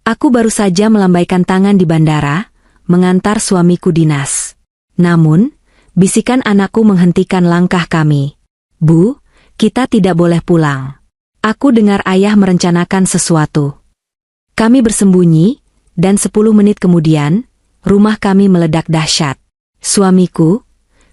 Aku baru saja melambaikan tangan di bandara, mengantar suamiku dinas. Namun, bisikan anakku menghentikan langkah kami. Bu, kita tidak boleh pulang. Aku dengar ayah merencanakan sesuatu. Kami bersembunyi, dan 10 menit kemudian, rumah kami meledak dahsyat. Suamiku,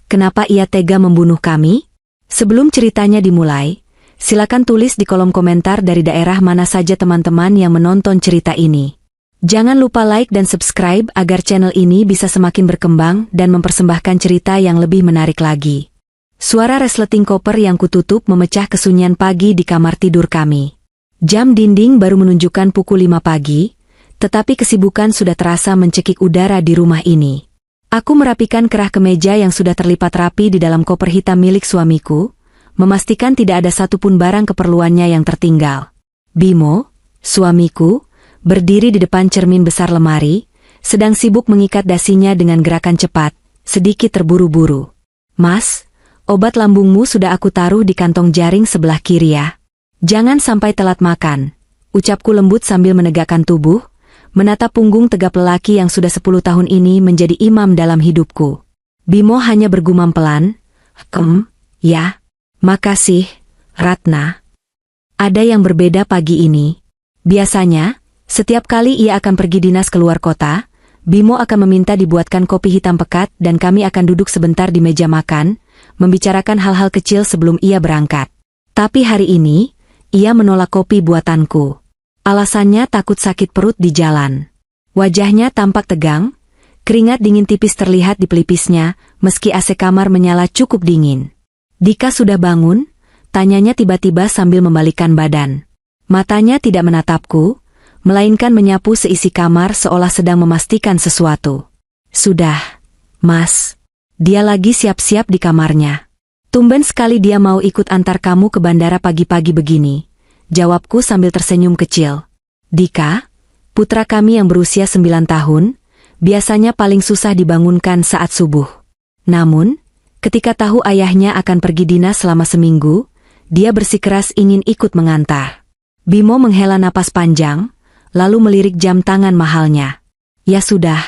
kenapa ia tega membunuh kami? Sebelum ceritanya dimulai, silakan tulis di kolom komentar dari daerah mana saja teman-teman yang menonton cerita ini. Jangan lupa like dan subscribe agar channel ini bisa semakin berkembang dan mempersembahkan cerita yang lebih menarik lagi. Suara resleting koper yang kututup memecah kesunyian pagi di kamar tidur kami. Jam dinding baru menunjukkan pukul 5 pagi, tetapi kesibukan sudah terasa mencekik udara di rumah ini. Aku merapikan kerah kemeja yang sudah terlipat rapi di dalam koper hitam milik suamiku, memastikan tidak ada satupun barang keperluannya yang tertinggal. Bimo, suamiku, berdiri di depan cermin besar lemari, sedang sibuk mengikat dasinya dengan gerakan cepat, sedikit terburu-buru. Mas, obat lambungmu sudah aku taruh di kantong jaring sebelah kiri ya. Jangan sampai telat makan, ucapku lembut sambil menegakkan tubuh, menatap punggung tegap lelaki yang sudah 10 tahun ini menjadi imam dalam hidupku. Bimo hanya bergumam pelan, ya, makasih, Ratna. Ada yang berbeda pagi ini. Biasanya, setiap kali ia akan pergi dinas keluar kota, Bimo akan meminta dibuatkan kopi hitam pekat dan kami akan duduk sebentar di meja makan, membicarakan hal-hal kecil sebelum ia berangkat. Tapi hari ini, ia menolak kopi buatanku. Alasannya takut sakit perut di jalan. Wajahnya tampak tegang, keringat dingin tipis terlihat di pelipisnya, meski AC kamar menyala cukup dingin. Dika sudah bangun? Tanyanya tiba-tiba sambil membalikkan badan. Matanya tidak menatapku, melainkan menyapu seisi kamar seolah sedang memastikan sesuatu. Sudah, Mas. Dia lagi siap-siap di kamarnya. Tumben sekali dia mau ikut antar kamu ke bandara pagi-pagi begini, jawabku sambil tersenyum kecil. Dika, putra kami yang berusia 9 tahun, biasanya paling susah dibangunkan saat subuh. Namun, ketika tahu ayahnya akan pergi dinas selama seminggu, dia bersikeras ingin ikut mengantar. Bimo menghela napas panjang, lalu melirik jam tangan mahalnya. Ya sudah,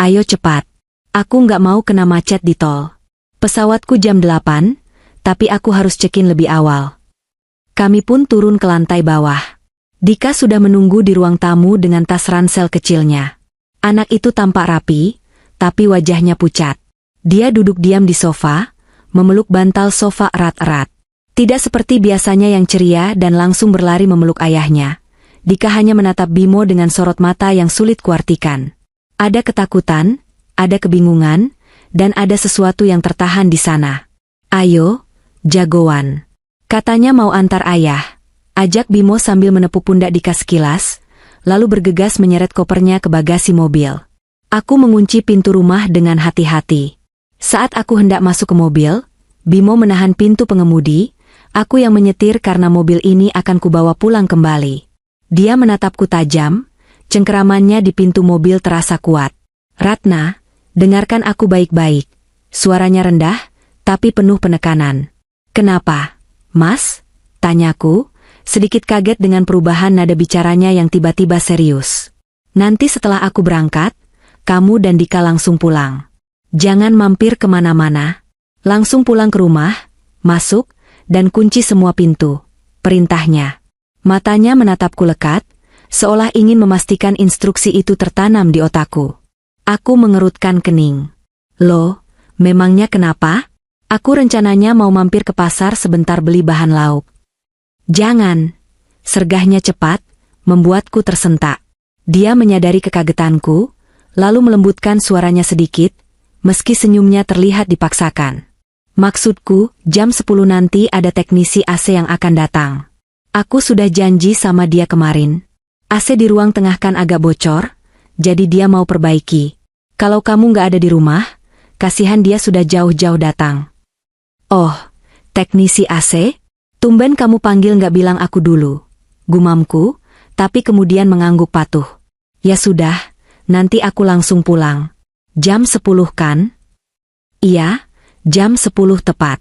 ayo cepat. Aku nggak mau kena macet di tol. Pesawatku jam 8, tapi aku harus check-in lebih awal. Kami pun turun ke lantai bawah. Dika sudah menunggu di ruang tamu dengan tas ransel kecilnya. Anak itu tampak rapi, tapi wajahnya pucat. Dia duduk diam di sofa, memeluk bantal sofa erat-erat. Tidak seperti biasanya yang ceria dan langsung berlari memeluk ayahnya. Dika hanya menatap Bimo dengan sorot mata yang sulit kuartikan. Ada ketakutan, ada kebingungan, dan ada sesuatu yang tertahan di sana. Ayo, jagoan. Katanya mau antar ayah. Ajak Bimo sambil menepuk pundak Dika sekilas, lalu bergegas menyeret kopernya ke bagasi mobil. Aku mengunci pintu rumah dengan hati-hati. Saat aku hendak masuk ke mobil, Bimo menahan pintu pengemudi, aku yang menyetir karena mobil ini akan kubawa pulang kembali. Dia menatapku tajam, cengkeramannya di pintu mobil terasa kuat. Ratna, dengarkan aku baik-baik. Suaranya rendah, tapi penuh penekanan. Kenapa, Mas? Tanyaku, sedikit kaget dengan perubahan nada bicaranya yang tiba-tiba serius. Nanti setelah aku berangkat, kamu dan Dika langsung pulang. Jangan mampir kemana-mana. Langsung pulang ke rumah, masuk, dan kunci semua pintu. Perintahnya. Matanya menatapku lekat, seolah ingin memastikan instruksi itu tertanam di otakku. Aku mengerutkan kening. Loh, memangnya kenapa? Aku rencananya mau mampir ke pasar sebentar beli bahan lauk. Jangan. Sergahnya cepat, membuatku tersentak. Dia menyadari kekagetanku, lalu melembutkan suaranya sedikit, meski senyumnya terlihat dipaksakan. Maksudku, jam 10 nanti ada teknisi AC yang akan datang. Aku sudah janji sama dia kemarin. AC di ruang tengah kan agak bocor, jadi dia mau perbaiki. Kalau kamu nggak ada di rumah, kasihan dia sudah jauh-jauh datang. Oh, teknisi AC? Tumben kamu panggil nggak bilang aku dulu. Gumamku, tapi kemudian mengangguk patuh. Ya sudah, nanti aku langsung pulang. Jam 10 kan? Iya, jam 10 tepat.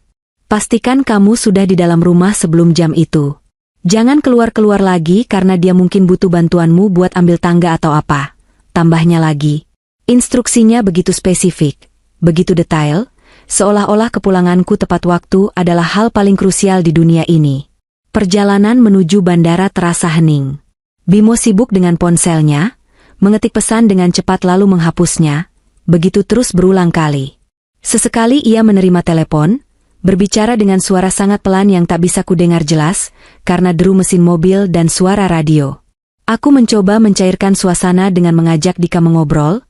Pastikan kamu sudah di dalam rumah sebelum jam itu. Jangan keluar-keluar lagi karena dia mungkin butuh bantuanmu buat ambil tangga atau apa. Tambahnya lagi. Instruksinya begitu spesifik, begitu detail, seolah-olah kepulanganku tepat waktu adalah hal paling krusial di dunia ini. Perjalanan menuju bandara terasa hening. Bimo sibuk dengan ponselnya, mengetik pesan dengan cepat lalu menghapusnya, begitu terus berulang kali. Sesekali ia menerima telepon, berbicara dengan suara sangat pelan yang tak bisa kudengar jelas, karena deru mesin mobil dan suara radio. Aku mencoba mencairkan suasana dengan mengajak Dika mengobrol,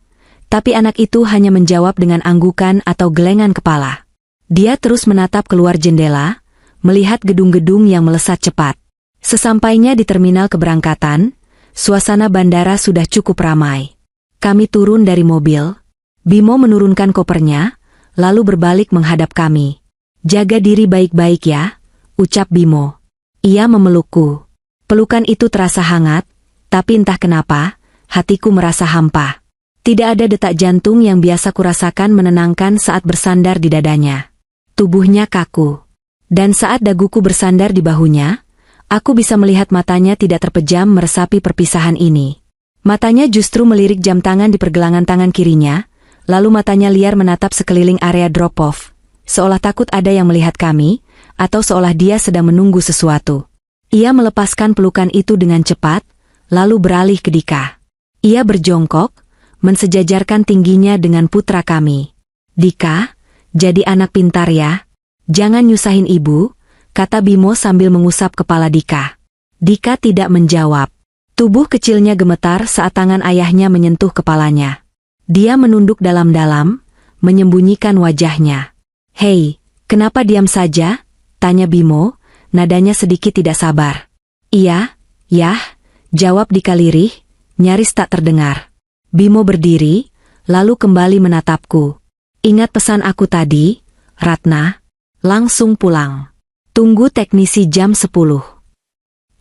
tapi anak itu hanya menjawab dengan anggukan atau gelengan kepala. Dia terus menatap keluar jendela, melihat gedung-gedung yang melesat cepat. Sesampainya di terminal keberangkatan, suasana bandara sudah cukup ramai. Kami turun dari mobil. Bimo menurunkan kopernya, lalu berbalik menghadap kami. "Jaga diri baik-baik ya," ucap Bimo. Ia memelukku. Pelukan itu terasa hangat, tapi entah kenapa, hatiku merasa hampa. Tidak ada detak jantung yang biasa kurasakan menenangkan saat bersandar di dadanya. Tubuhnya kaku. Dan saat daguku bersandar di bahunya, aku bisa melihat matanya tidak terpejam meresapi perpisahan ini. Matanya justru melirik jam tangan di pergelangan tangan kirinya, lalu matanya liar menatap sekeliling area drop-off, seolah takut ada yang melihat kami, atau seolah dia sedang menunggu sesuatu. Ia melepaskan pelukan itu dengan cepat, lalu beralih ke Dika. Ia berjongkok, mensejajarkan tingginya dengan putra kami. "Dika, jadi anak pintar ya. Jangan nyusahin ibu," kata Bimo sambil mengusap kepala Dika. Dika tidak menjawab. Tubuh kecilnya gemetar saat tangan ayahnya menyentuh kepalanya. Dia menunduk dalam-dalam, menyembunyikan wajahnya. "Hei, kenapa diam saja?" tanya Bimo, nadanya sedikit tidak sabar. "Iya, yah," jawab Dika lirih, nyaris tak terdengar. Bimo berdiri, lalu kembali menatapku. "Ingat pesan aku tadi, Ratna? Langsung pulang. Tunggu teknisi jam 10.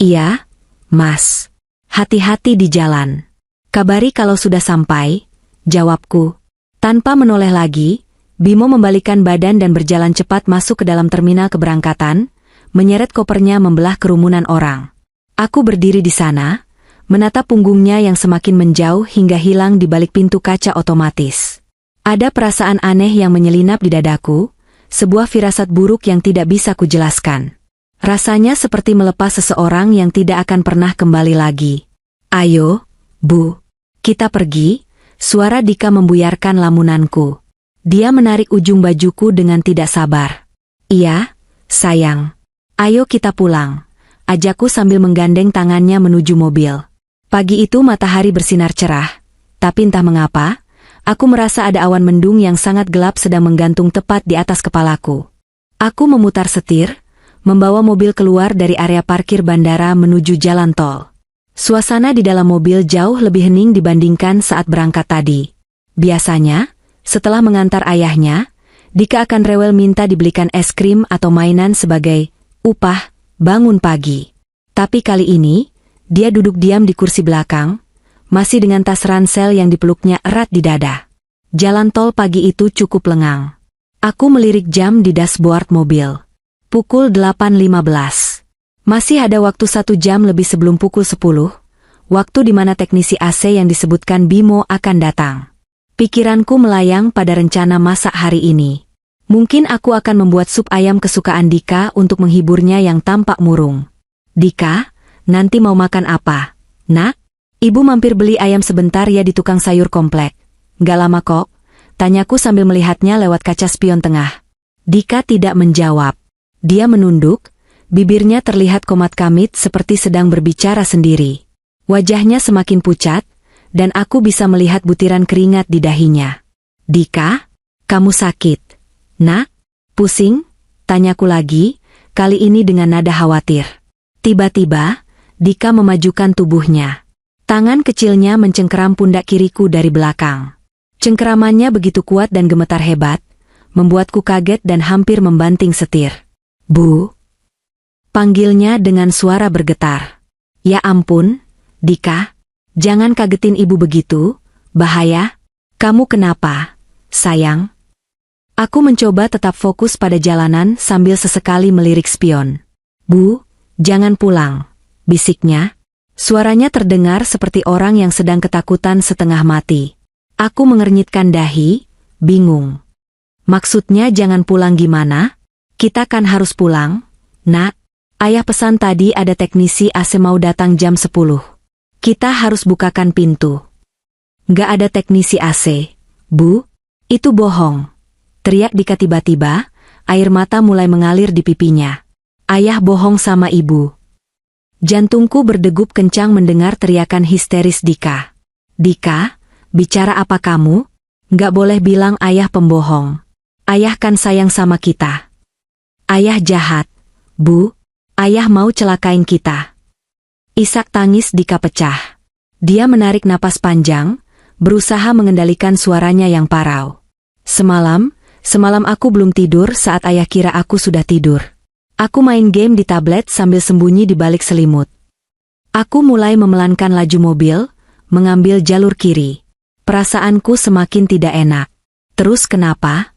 "Iya, Mas. Hati-hati di jalan. Kabari kalau sudah sampai," jawabku. Tanpa menoleh lagi, Bimo membalikan badan dan berjalan cepat masuk ke dalam terminal keberangkatan, menyeret kopernya membelah kerumunan orang. Aku berdiri di sana, menatap punggungnya yang semakin menjauh hingga hilang di balik pintu kaca otomatis. Ada perasaan aneh yang menyelinap di dadaku, sebuah firasat buruk yang tidak bisa kujelaskan. Rasanya seperti melepas seseorang yang tidak akan pernah kembali lagi. "Ayo, Bu, kita pergi," suara Dika membuyarkan lamunanku. Dia menarik ujung bajuku dengan tidak sabar. "Iya, sayang. Ayo kita pulang," ajakku sambil menggandeng tangannya menuju mobil. Pagi itu matahari bersinar cerah, tapi entah mengapa, aku merasa ada awan mendung yang sangat gelap sedang menggantung tepat di atas kepalaku. Aku memutar setir, membawa mobil keluar dari area parkir bandara menuju jalan tol. Suasana di dalam mobil jauh lebih hening dibandingkan saat berangkat tadi. Biasanya, setelah mengantar ayahnya, Dika akan rewel minta dibelikan es krim atau mainan sebagai upah bangun pagi. Tapi kali ini, dia duduk diam di kursi belakang, masih dengan tas ransel yang dipeluknya erat di dada. Jalan tol pagi itu cukup lengang. Aku melirik jam di dashboard mobil. Pukul 8.15. Masih ada waktu 1 jam lebih sebelum pukul 10, waktu di mana teknisi AC yang disebutkan Bimo akan datang. Pikiranku melayang pada rencana masak hari ini. Mungkin aku akan membuat sup ayam kesukaan Dika untuk menghiburnya yang tampak murung. "Dika, nanti mau makan apa, Nak?" "Ibu mampir beli ayam sebentar ya di tukang sayur komplek." "Gak lama kok," tanyaku sambil melihatnya lewat kaca spion tengah. Dika tidak menjawab. Dia menunduk, bibirnya terlihat komat kamit seperti sedang berbicara sendiri. Wajahnya semakin pucat, dan aku bisa melihat butiran keringat di dahinya. "Dika, kamu sakit, Nak? Pusing?" tanyaku lagi, kali ini dengan nada khawatir. Tiba-tiba, Dika memajukan tubuhnya. Tangan kecilnya mencengkeram pundak kiriku dari belakang. Cengkeramannya begitu kuat dan gemetar hebat, membuatku kaget dan hampir membanting setir. "Bu?" panggilnya dengan suara bergetar. "Ya ampun, Dika, jangan kagetin ibu begitu, bahaya." "Kamu kenapa, sayang?" Aku mencoba tetap fokus pada jalanan sambil sesekali melirik spion. "Bu, Jangan pulang, bisiknya. Suaranya terdengar seperti orang yang sedang ketakutan setengah mati. Aku mengernyitkan dahi, bingung. Maksudnya jangan pulang gimana? Kita kan harus pulang, Nak. Ayah pesan tadi ada teknisi AC mau datang jam 10. Kita harus bukakan pintu. Nggak ada teknisi AC, Bu. Itu bohong. Teriak Dika tiba-tiba, air mata mulai mengalir di pipinya. Ayah bohong sama ibu. Jantungku berdegup kencang mendengar teriakan histeris Dika. Dika, bicara apa kamu? Nggak boleh bilang ayah pembohong. Ayah kan sayang sama kita. Ayah jahat, Bu. Ayah mau celakain kita. Isak tangis Dika pecah. Dia menarik napas panjang, berusaha mengendalikan suaranya yang parau. Semalam aku belum tidur saat ayah kira aku sudah tidur. Aku main game di tablet sambil sembunyi di balik selimut. Aku mulai memelankan laju mobil, mengambil jalur kiri. Perasaanku semakin tidak enak. Terus kenapa?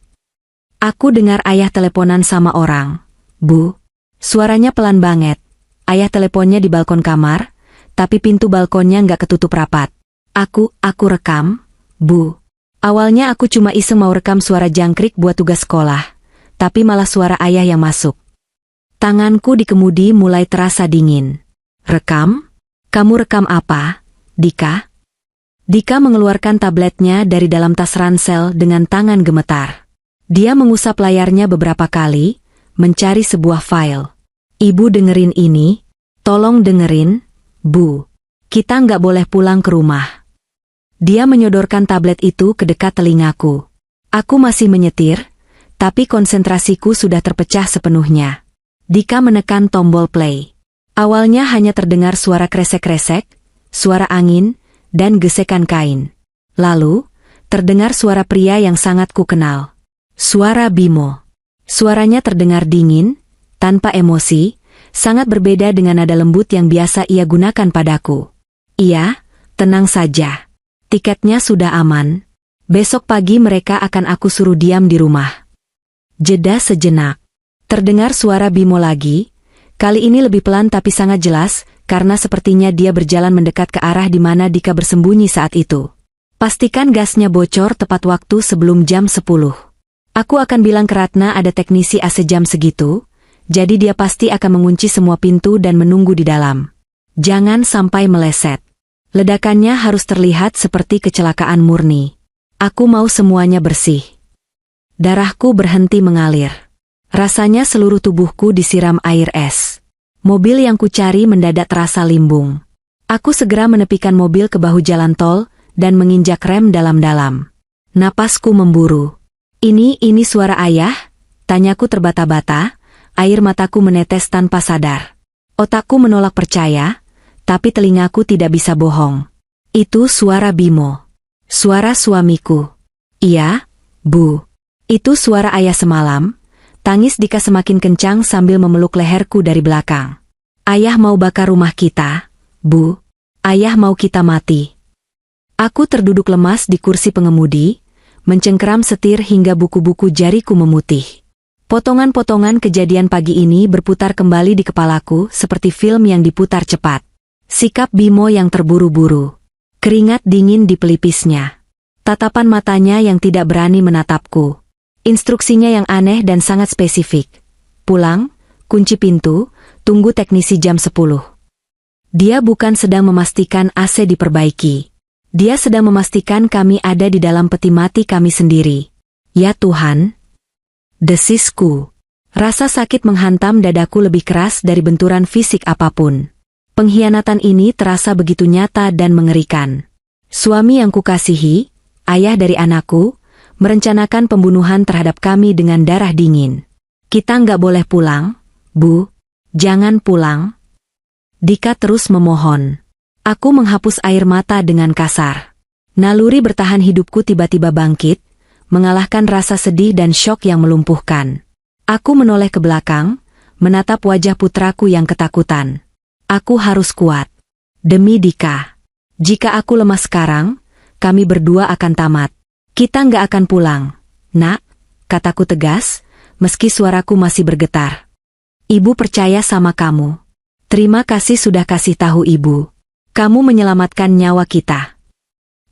Aku dengar ayah teleponan sama orang. Bu. Suaranya pelan banget. Ayah teleponnya di balkon kamar, tapi pintu balkonnya nggak ketutup rapat. Aku rekam, Bu. Awalnya aku cuma iseng mau rekam suara jangkrik buat tugas sekolah, tapi malah suara ayah yang masuk. Tanganku di kemudi mulai terasa dingin. Rekam? Kamu rekam apa, Dika? Dika mengeluarkan tabletnya dari dalam tas ransel dengan tangan gemetar. Dia mengusap layarnya beberapa kali, mencari sebuah file. Ibu dengerin ini, tolong dengerin, Bu. Kita nggak boleh pulang ke rumah. Dia menyodorkan tablet itu ke dekat telingaku. Aku masih menyetir, tapi konsentrasiku sudah terpecah sepenuhnya. Dika menekan tombol play. Awalnya hanya terdengar suara kresek-kresek, suara angin, dan gesekan kain. Lalu, terdengar suara pria yang sangat kukenal. Suara Bimo. Suaranya terdengar dingin, tanpa emosi, sangat berbeda dengan nada lembut yang biasa ia gunakan padaku. Iya, tenang saja. Tiketnya sudah aman. Besok pagi mereka akan aku suruh diam di rumah. Jeda sejenak. Terdengar suara Bimo lagi. Kali ini lebih pelan tapi sangat jelas, karena sepertinya dia berjalan mendekat ke arah di mana Dika bersembunyi saat itu. Pastikan gasnya bocor tepat waktu sebelum jam 10. Aku akan bilang ke Ratna ada teknisi AC jam segitu, jadi dia pasti akan mengunci semua pintu dan menunggu di dalam. Jangan sampai meleset. Ledakannya harus terlihat seperti kecelakaan murni. Aku mau semuanya bersih. Darahku berhenti mengalir. Rasanya seluruh tubuhku disiram air es. Mobil yang kucari mendadak terasa limbung. Aku segera menepikan mobil ke bahu jalan tol dan menginjak rem dalam-dalam. Napasku memburu. Ini suara ayah? Tanyaku terbata-bata, air mataku menetes tanpa sadar. Otakku menolak percaya, tapi telingaku tidak bisa bohong. Itu suara Bimo. Suara suamiku. Iya, Bu. Itu suara ayah semalam. Tangis Dika semakin kencang sambil memeluk leherku dari belakang. Ayah mau bakar rumah kita, Bu. Ayah mau kita mati. Aku terduduk lemas di kursi pengemudi, mencengkeram setir hingga buku-buku jariku memutih. Potongan-potongan kejadian pagi ini berputar kembali di kepalaku seperti film yang diputar cepat. Sikap Bimo yang terburu-buru. Keringat dingin di pelipisnya. Tatapan matanya yang tidak berani menatapku. Instruksinya yang aneh dan sangat spesifik. Pulang, kunci pintu, tunggu teknisi jam 10. Dia bukan sedang memastikan AC diperbaiki. Dia sedang memastikan kami ada di dalam peti mati kami sendiri. Ya Tuhan. Desisku. Rasa sakit menghantam dadaku lebih keras dari benturan fisik apapun. Pengkhianatan ini terasa begitu nyata dan mengerikan. Suami yang kukasihi, ayah dari anakku, merencanakan pembunuhan terhadap kami dengan darah dingin. Kita nggak boleh pulang, Bu. Jangan pulang. Dika terus memohon. Aku menghapus air mata dengan kasar. Naluri bertahan hidupku tiba-tiba bangkit, mengalahkan rasa sedih dan syok yang melumpuhkan. Aku menoleh ke belakang, menatap wajah putraku yang ketakutan. Aku harus kuat. Demi Dika. Jika aku lemah sekarang, kami berdua akan tamat. Kita nggak akan pulang, Nak, kataku tegas, meski suaraku masih bergetar. Ibu percaya sama kamu. Terima kasih sudah kasih tahu Ibu. Kamu menyelamatkan nyawa kita.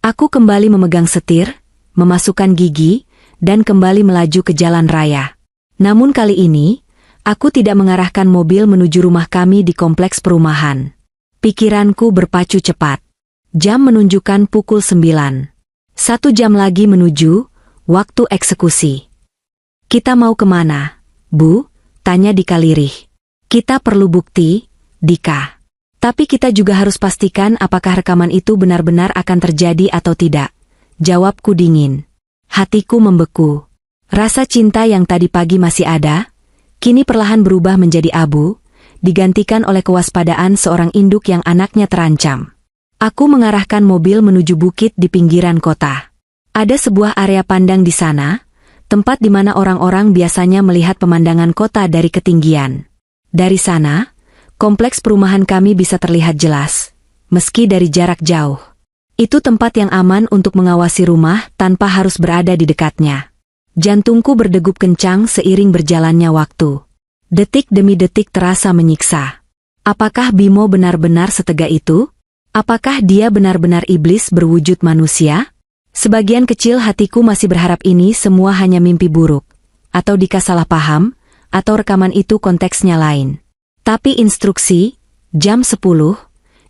Aku kembali memegang setir, memasukkan gigi, dan kembali melaju ke jalan raya. Namun kali ini, aku tidak mengarahkan mobil menuju rumah kami di kompleks perumahan. Pikiranku berpacu cepat. Jam menunjukkan pukul 9. 1 jam lagi menuju waktu eksekusi. Kita mau kemana, Bu? Tanya Dika lirih. Kita perlu bukti, Dika. Tapi kita juga harus pastikan apakah rekaman itu benar-benar akan terjadi atau tidak. Jawabku dingin. Hatiku membeku. Rasa cinta yang tadi pagi masih ada, kini perlahan berubah menjadi abu, digantikan oleh kewaspadaan seorang induk yang anaknya terancam. Aku mengarahkan mobil menuju bukit di pinggiran kota. Ada sebuah area pandang di sana, tempat di mana orang-orang biasanya melihat pemandangan kota dari ketinggian. Dari sana, kompleks perumahan kami bisa terlihat jelas, meski dari jarak jauh. Itu tempat yang aman untuk mengawasi rumah tanpa harus berada di dekatnya. Jantungku berdegup kencang seiring berjalannya waktu. Detik demi detik terasa menyiksa. Apakah Bimo benar-benar setega itu? Apakah dia benar-benar iblis berwujud manusia? Sebagian kecil hatiku masih berharap ini semua hanya mimpi buruk. Atau Dika salah paham, atau rekaman itu konteksnya lain. Tapi instruksi, jam 10,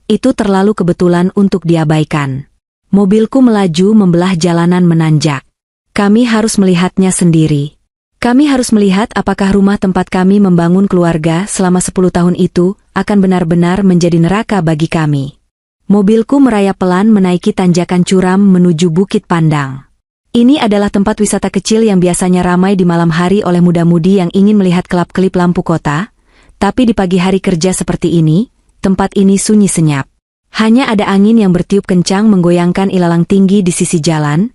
itu terlalu kebetulan untuk diabaikan. Mobilku melaju membelah jalanan menanjak. Kami harus melihatnya sendiri. Kami harus melihat apakah rumah tempat kami membangun keluarga selama 10 tahun itu akan benar-benar menjadi neraka bagi kami. Mobilku merayap pelan menaiki tanjakan curam menuju Bukit Pandang. Ini adalah tempat wisata kecil yang biasanya ramai di malam hari oleh muda-mudi yang ingin melihat kelap-kelip lampu kota. Tapi di pagi hari kerja seperti ini, tempat ini sunyi senyap. Hanya ada angin yang bertiup kencang menggoyangkan ilalang tinggi di sisi jalan,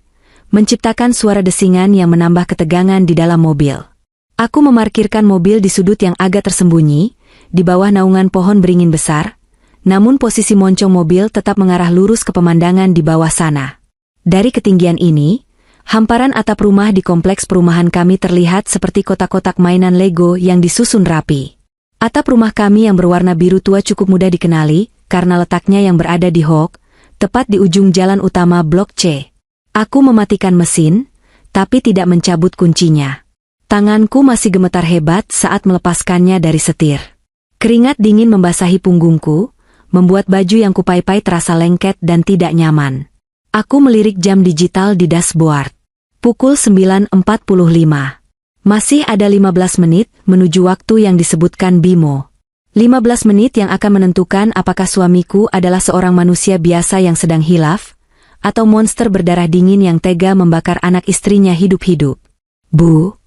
menciptakan suara desingan yang menambah ketegangan di dalam mobil. Aku memarkirkan mobil di sudut yang agak tersembunyi, di bawah naungan pohon beringin besar, namun posisi moncong mobil tetap mengarah lurus ke pemandangan di bawah sana. Dari ketinggian ini, hamparan atap rumah di kompleks perumahan kami terlihat seperti kotak-kotak mainan Lego yang disusun rapi. Atap rumah kami yang berwarna biru tua cukup mudah dikenali, karena letaknya yang berada di Hok, tepat di ujung jalan utama Blok C. Aku mematikan mesin, tapi tidak mencabut kuncinya. Tanganku masih gemetar hebat saat melepaskannya dari setir. Keringat dingin membasahi punggungku, membuat baju yang kupai-pai terasa lengket dan tidak nyaman. Aku melirik jam digital di dashboard. Pukul 9.45. Masih ada 15 menit menuju waktu yang disebutkan Bimo. 15 menit yang akan menentukan apakah suamiku adalah seorang manusia biasa yang sedang hilaf, atau monster berdarah dingin yang tega membakar anak istrinya hidup-hidup. Bu.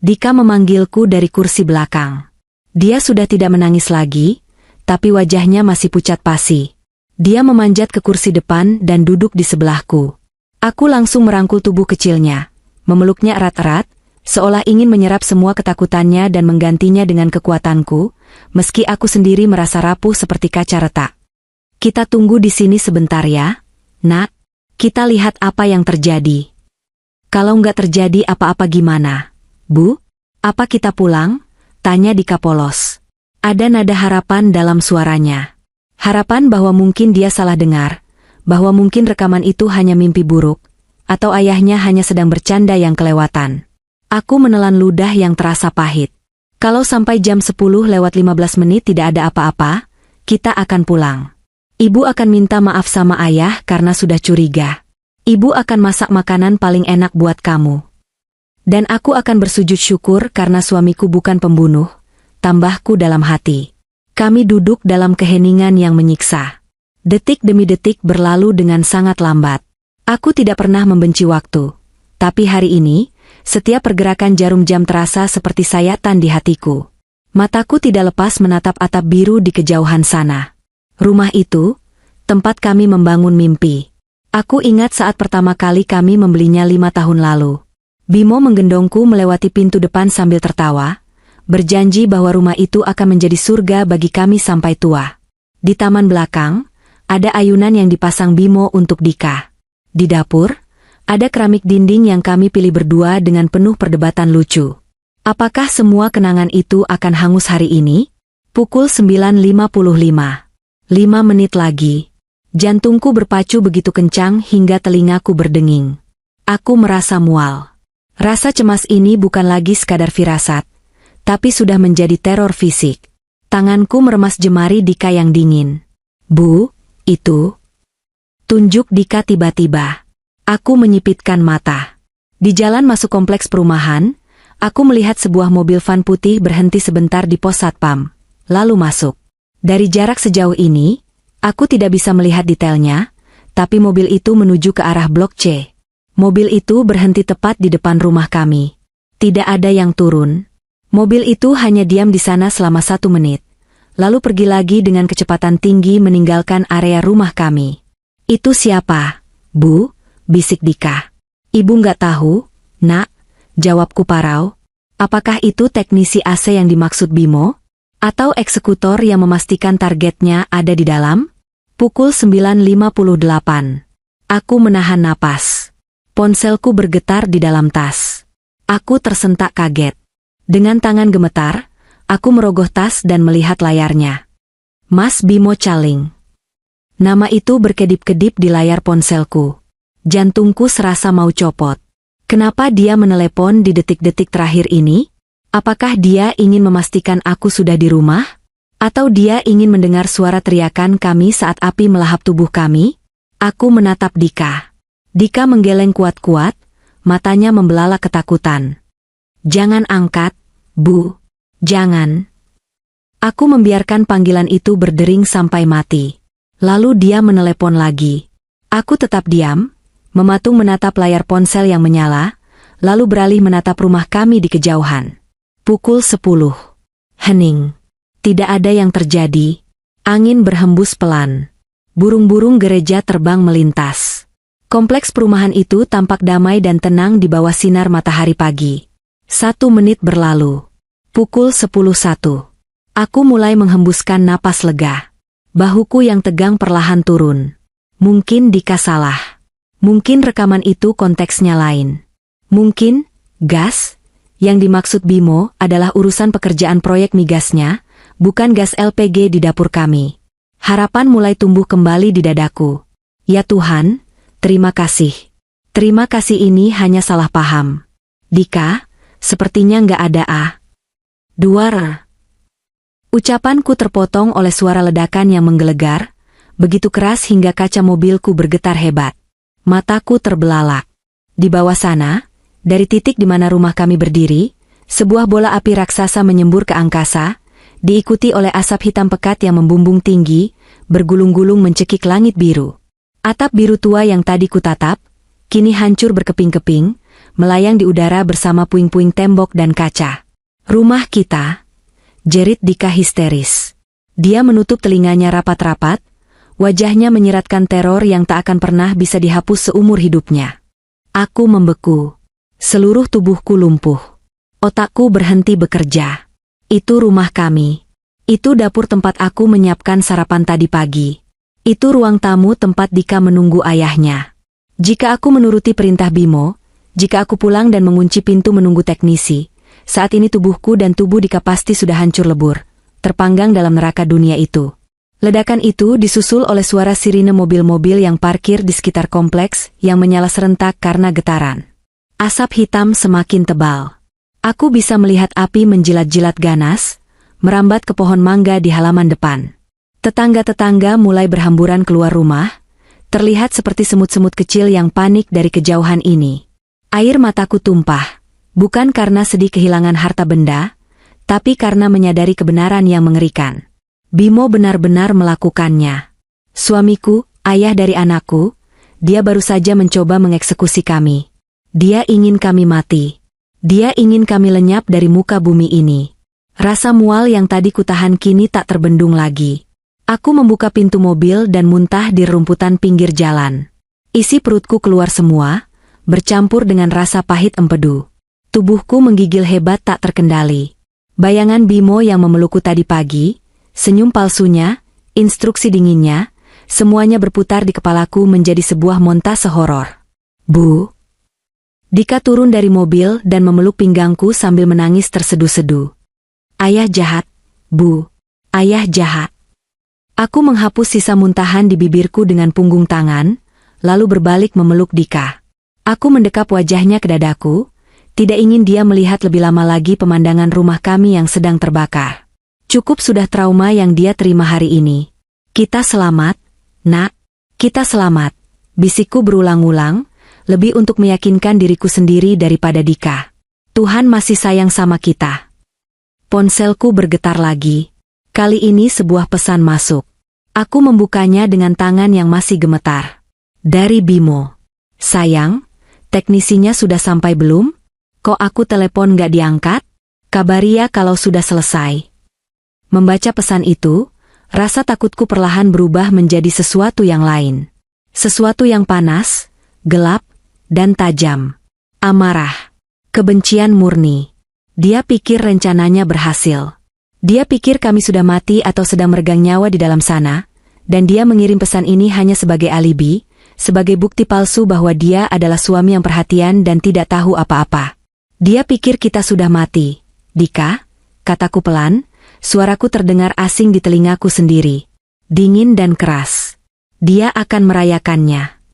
Dika memanggilku dari kursi belakang. Dia sudah tidak menangis lagi, tapi wajahnya masih pucat pasi. Dia memanjat ke kursi depan dan duduk di sebelahku. Aku langsung merangkul tubuh kecilnya, memeluknya erat-erat, seolah ingin menyerap semua ketakutannya dan menggantinya dengan kekuatanku, meski aku sendiri merasa rapuh seperti kaca retak. Kita tunggu di sini sebentar ya, Nak. Kita lihat apa yang terjadi. Kalau nggak terjadi apa-apa gimana, Bu? Apa kita pulang? Tanya Dika polos. Ada nada harapan dalam suaranya. Harapan bahwa mungkin dia salah dengar, bahwa mungkin rekaman itu hanya mimpi buruk, atau ayahnya hanya sedang bercanda yang kelewatan. Aku menelan ludah yang terasa pahit. Kalau sampai jam 10:15 tidak ada apa-apa, kita akan pulang. Ibu akan minta maaf sama ayah karena sudah curiga. Ibu akan masak makanan paling enak buat kamu. Dan aku akan bersujud syukur karena suamiku bukan pembunuh, tambahku dalam hati. Kami duduk dalam keheningan yang menyiksa. Detik demi detik berlalu dengan sangat lambat. Aku tidak pernah membenci waktu. Tapi hari ini, setiap pergerakan jarum jam terasa seperti sayatan di hatiku. Mataku tidak lepas menatap atap biru di kejauhan sana. Rumah itu, tempat kami membangun mimpi. Aku ingat saat pertama kali kami membelinya 5 tahun lalu. Bimo menggendongku melewati pintu depan sambil tertawa, berjanji bahwa rumah itu akan menjadi surga bagi kami sampai tua. Di taman belakang, ada ayunan yang dipasang Bimo untuk Dika. Di dapur, ada keramik dinding yang kami pilih berdua dengan penuh perdebatan lucu. Apakah semua kenangan itu akan hangus hari ini? Pukul 9.55. 5 menit lagi. Jantungku berpacu begitu kencang hingga telingaku berdenging. Aku merasa mual. Rasa cemas ini bukan lagi sekadar firasat, tapi sudah menjadi teror fisik. Tanganku meremas jemari Dika yang dingin. Bu, itu... Tunjuk Dika tiba-tiba. Aku menyipitkan mata. Di jalan masuk kompleks perumahan, aku melihat sebuah mobil van putih berhenti sebentar di pos satpam, lalu masuk. Dari jarak sejauh ini, aku tidak bisa melihat detailnya, tapi mobil itu menuju ke arah Blok C. Mobil itu berhenti tepat di depan rumah kami. Tidak ada yang turun. Mobil itu hanya diam di sana selama 1 menit, lalu pergi lagi dengan kecepatan tinggi meninggalkan area rumah kami. Itu siapa, Bu? Bisik Dika. Ibu nggak tahu, Nak, jawabku parau. Apakah itu teknisi AC yang dimaksud Bimo? Atau eksekutor yang memastikan targetnya ada di dalam? Pukul 9.58. Aku menahan napas. Ponselku bergetar di dalam tas. Aku tersentak kaget. Dengan tangan gemetar, aku merogoh tas dan melihat layarnya. Mas Bimo Caling. Nama itu berkedip-kedip di layar ponselku. Jantungku serasa mau copot. Kenapa dia menelepon di detik-detik terakhir ini? Apakah dia ingin memastikan aku sudah di rumah? Atau dia ingin mendengar suara teriakan kami saat api melahap tubuh kami? Aku menatap Dika. Dika menggeleng kuat-kuat, matanya membelalak ketakutan. Jangan angkat, Bu. Jangan. Aku membiarkan panggilan itu berdering sampai mati. Lalu dia menelepon lagi. Aku tetap diam, mematung menatap layar ponsel yang menyala, lalu beralih menatap rumah kami di kejauhan. Pukul 10. Hening. Tidak ada yang terjadi. Angin berhembus pelan. Burung-burung gereja terbang melintas. Kompleks perumahan itu tampak damai dan tenang di bawah sinar matahari pagi. 1 menit berlalu. Pukul 10.01. Aku mulai menghembuskan napas lega. Bahuku yang tegang perlahan turun. Mungkin Dika salah. Mungkin rekaman itu konteksnya lain. Mungkin, gas, yang dimaksud Bimo adalah urusan pekerjaan proyek migasnya, bukan gas LPG di dapur kami. Harapan mulai tumbuh kembali di dadaku. Ya Tuhan, terima kasih. Terima kasih ini hanya salah paham. Dika, sepertinya nggak ada Duara. Ucapanku terpotong oleh suara ledakan yang menggelegar, begitu keras hingga kaca mobilku bergetar hebat. Mataku terbelalak. Di bawah sana, dari titik di mana rumah kami berdiri, sebuah bola api raksasa menyembur ke angkasa, diikuti oleh asap hitam pekat yang membumbung tinggi, bergulung-gulung mencekik langit biru. Atap biru tua yang tadi kutatap, kini hancur berkeping-keping, melayang di udara bersama puing-puing tembok dan kaca. Rumah kita, jerit Dika histeris. Dia menutup telinganya rapat-rapat, wajahnya menyiratkan teror yang tak akan pernah bisa dihapus seumur hidupnya. Aku membeku. Seluruh tubuhku lumpuh. Otakku berhenti bekerja. Itu rumah kami. Itu dapur tempat aku menyiapkan sarapan tadi pagi. Itu ruang tamu tempat Dika menunggu ayahnya. Jika aku menuruti perintah Bimo, jika aku pulang dan mengunci pintu menunggu teknisi, saat ini tubuhku dan tubuh Dika pasti sudah hancur lebur, terpanggang dalam neraka dunia itu. Ledakan itu disusul oleh suara sirine mobil-mobil yang parkir di sekitar kompleks yang menyala serentak karena getaran. Asap hitam semakin tebal. Aku bisa melihat api menjilat-jilat ganas, merambat ke pohon mangga di halaman depan. Tetangga-tetangga mulai berhamburan keluar rumah, terlihat seperti semut-semut kecil yang panik dari kejauhan ini. Air mataku tumpah. Bukan karena sedih kehilangan harta benda, tapi karena menyadari kebenaran yang mengerikan. Bimo benar-benar melakukannya. Suamiku, ayah dari anakku, dia baru saja mencoba mengeksekusi kami. Dia ingin kami mati. Dia ingin kami lenyap dari muka bumi ini. Rasa mual yang tadi kutahan kini tak terbendung lagi. Aku membuka pintu mobil dan muntah di rumputan pinggir jalan. Isi perutku keluar semua, bercampur dengan rasa pahit empedu. Tubuhku menggigil hebat tak terkendali. Bayangan Bimo yang memelukku tadi pagi, senyum palsunya, instruksi dinginnya, semuanya berputar di kepalaku menjadi sebuah montase horor. Bu. Dika turun dari mobil dan memeluk pinggangku sambil menangis terseduh-seduh. Ayah jahat, Bu. Ayah jahat. Aku menghapus sisa muntahan di bibirku dengan punggung tangan, lalu berbalik memeluk Dika. Aku mendekap wajahnya ke dadaku, tidak ingin dia melihat lebih lama lagi pemandangan rumah kami yang sedang terbakar. Cukup sudah trauma yang dia terima hari ini. Kita selamat, nak. Kita selamat. Bisikku berulang-ulang, lebih untuk meyakinkan diriku sendiri daripada Dika. Tuhan masih sayang sama kita. Ponselku bergetar lagi. Kali ini sebuah pesan masuk. Aku membukanya dengan tangan yang masih gemetar. Dari Bimo. Sayang, teknisinya sudah sampai belum? Kok aku telepon gak diangkat? Kabari ya kalau sudah selesai. Membaca pesan itu, rasa takutku perlahan berubah menjadi sesuatu yang lain. Sesuatu yang panas, gelap, dan tajam. Amarah. Kebencian murni. Dia pikir rencananya berhasil. Dia pikir kami sudah mati atau sedang meregang nyawa di dalam sana, dan dia mengirim pesan ini hanya sebagai alibi, sebagai bukti palsu bahwa dia adalah suami yang perhatian dan tidak tahu apa-apa. Dia pikir kita sudah mati. Dika, kataku pelan, suaraku terdengar asing di telingaku sendiri. Dingin dan keras. Dia akan merayakannya.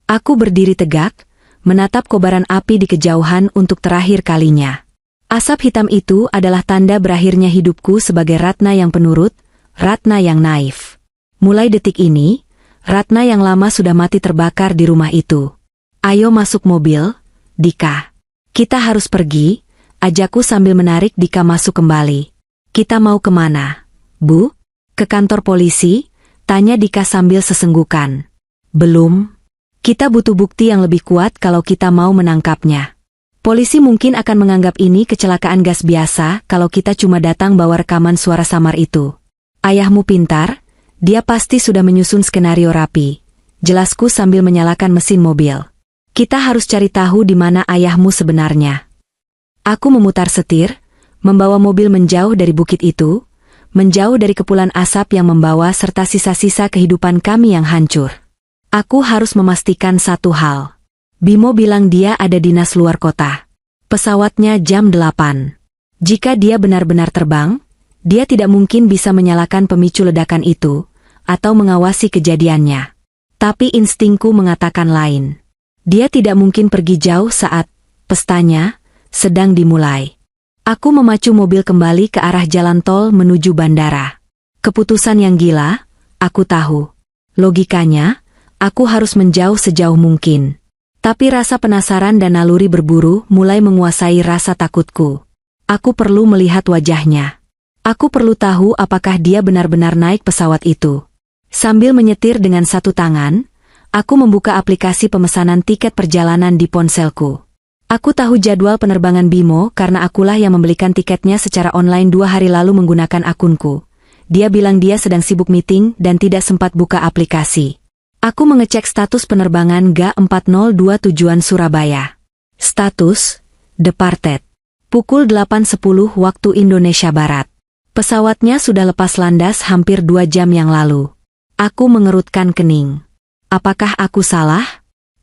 Aku berdiri tegak, menatap kobaran api di kejauhan untuk terakhir kalinya. Asap hitam itu adalah tanda berakhirnya hidupku sebagai Ratna yang penurut, Ratna yang naif. Mulai detik ini, Ratna yang lama sudah mati terbakar di rumah itu. Ayo masuk mobil, Dika. Kita harus pergi, ajakku sambil menarik Dika masuk kembali. Kita mau kemana? Bu? Ke kantor polisi? Tanya Dika sambil sesenggukan. Belum. Kita butuh bukti yang lebih kuat kalau kita mau menangkapnya. Polisi mungkin akan menganggap ini kecelakaan gas biasa kalau kita cuma datang bawa rekaman suara samar itu. Ayahmu pintar, dia pasti sudah menyusun skenario rapi. Jelasku sambil menyalakan mesin mobil. Kita harus cari tahu di mana ayahmu sebenarnya. Aku memutar setir, membawa mobil menjauh dari bukit itu, menjauh dari kepulan asap yang membawa serta sisa-sisa kehidupan kami yang hancur. Aku harus memastikan satu hal. Bimo bilang dia ada dinas luar kota. Pesawatnya jam 8. Jika dia benar-benar terbang, dia tidak mungkin bisa menyalakan pemicu ledakan itu, atau mengawasi kejadiannya. Tapi instingku mengatakan lain. Dia tidak mungkin pergi jauh saat pestanya sedang dimulai. Aku memacu mobil kembali ke arah jalan tol menuju bandara. Keputusan yang gila, aku tahu. Logikanya, aku harus menjauh sejauh mungkin. Tapi rasa penasaran dan naluri berburu mulai menguasai rasa takutku. Aku perlu melihat wajahnya. Aku perlu tahu apakah dia benar-benar naik pesawat itu. Sambil menyetir dengan satu tangan, aku membuka aplikasi pemesanan tiket perjalanan di ponselku. Aku tahu jadwal penerbangan Bimo karena akulah yang membelikan tiketnya secara online 2 hari lalu menggunakan akunku. Dia bilang dia sedang sibuk meeting dan tidak sempat buka aplikasi. Aku mengecek status penerbangan GA402 tujuan Surabaya. Status, departed. Pukul 8.10 waktu Indonesia Barat. Pesawatnya sudah lepas landas hampir 2 jam yang lalu. Aku mengerutkan kening. Apakah aku salah?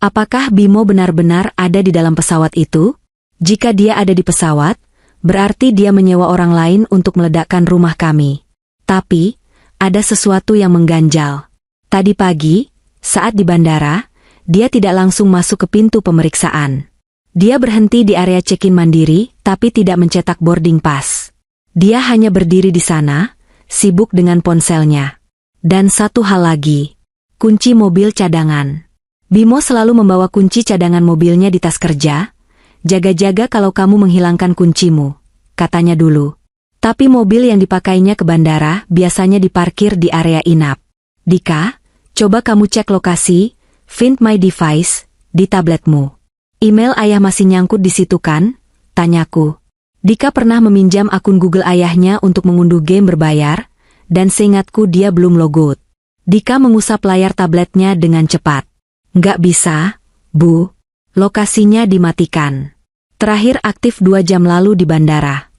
Apakah Bimo benar-benar ada di dalam pesawat itu? Jika dia ada di pesawat, berarti dia menyewa orang lain untuk meledakkan rumah kami. Tapi, ada sesuatu yang mengganjal. Tadi pagi, saat di bandara, dia tidak langsung masuk ke pintu pemeriksaan. Dia berhenti di area check-in mandiri, tapi tidak mencetak boarding pass. Dia hanya berdiri di sana, sibuk dengan ponselnya. Dan satu hal lagi, kunci mobil cadangan. Bimo selalu membawa kunci cadangan mobilnya di tas kerja. Jaga-jaga kalau kamu menghilangkan kuncimu, katanya dulu. Tapi mobil yang dipakainya ke bandara biasanya diparkir di area inap. Dika, coba kamu cek lokasi, Find My Device, di tabletmu. Email ayah masih nyangkut di situ kan? Tanyaku. Dika pernah meminjam akun Google ayahnya untuk mengunduh game berbayar, dan seingatku dia belum logout. Dika mengusap layar tabletnya dengan cepat. Nggak bisa, Bu. Lokasinya dimatikan. Terakhir aktif 2 jam lalu di bandara.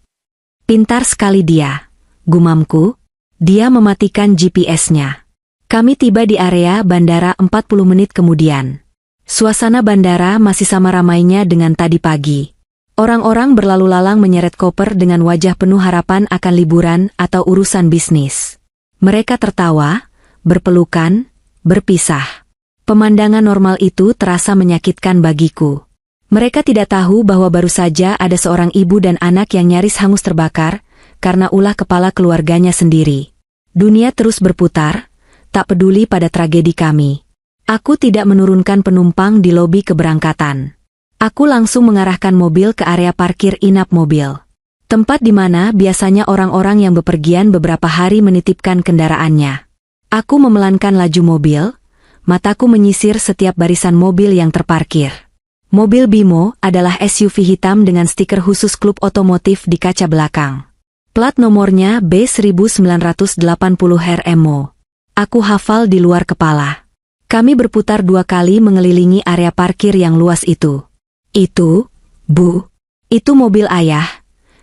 Pintar sekali dia, gumamku. Dia mematikan GPS-nya. Kami tiba di area bandara 40 menit kemudian. Suasana bandara masih sama ramainya dengan tadi pagi. Orang-orang berlalu lalang menyeret koper dengan wajah penuh harapan akan liburan atau urusan bisnis. Mereka tertawa, berpelukan, berpisah. Pemandangan normal itu terasa menyakitkan bagiku. Mereka tidak tahu bahwa baru saja ada seorang ibu dan anak yang nyaris hangus terbakar karena ulah kepala keluarganya sendiri. Dunia terus berputar, tak peduli pada tragedi kami. Aku tidak menurunkan penumpang di lobi keberangkatan. Aku langsung mengarahkan mobil ke area parkir inap mobil. Tempat di mana biasanya orang-orang yang bepergian beberapa hari menitipkan kendaraannya. Aku memelankan laju mobil, mataku menyisir setiap barisan mobil yang terparkir. Mobil Bimo adalah SUV hitam dengan stiker khusus klub otomotif di kaca belakang. Plat nomornya B1980RMO. Aku hafal di luar kepala. Kami berputar 2 kali mengelilingi area parkir yang luas itu. Itu, Bu, itu mobil ayah,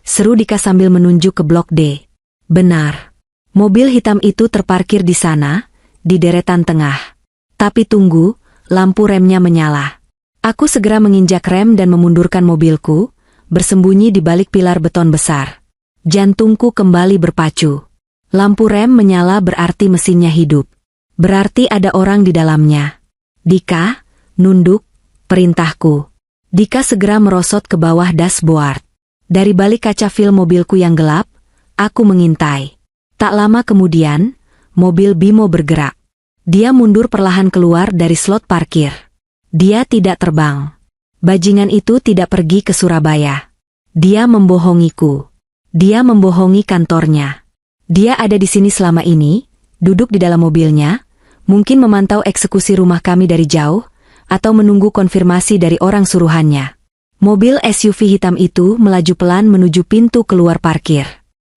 seru Dika sambil menunjuk ke blok D. Benar. Mobil hitam itu terparkir di sana, di deretan tengah. Tapi tunggu, lampu remnya menyala. Aku segera menginjak rem dan memundurkan mobilku, bersembunyi di balik pilar beton besar. Jantungku kembali berpacu. Lampu rem menyala berarti mesinnya hidup. Berarti ada orang di dalamnya. Dika, nunduk, perintahku. Dika segera merosot ke bawah dashboard. Dari balik kaca film mobilku yang gelap, aku mengintai. Tak lama kemudian, mobil Bimo bergerak. Dia mundur perlahan keluar dari slot parkir. Dia tidak terbang. Bajingan itu tidak pergi ke Surabaya. Dia membohongiku. Dia membohongi kantornya. Dia ada di sini selama ini, duduk di dalam mobilnya, mungkin memantau eksekusi rumah kami dari jauh, atau menunggu konfirmasi dari orang suruhannya. Mobil SUV hitam itu melaju pelan menuju pintu keluar parkir.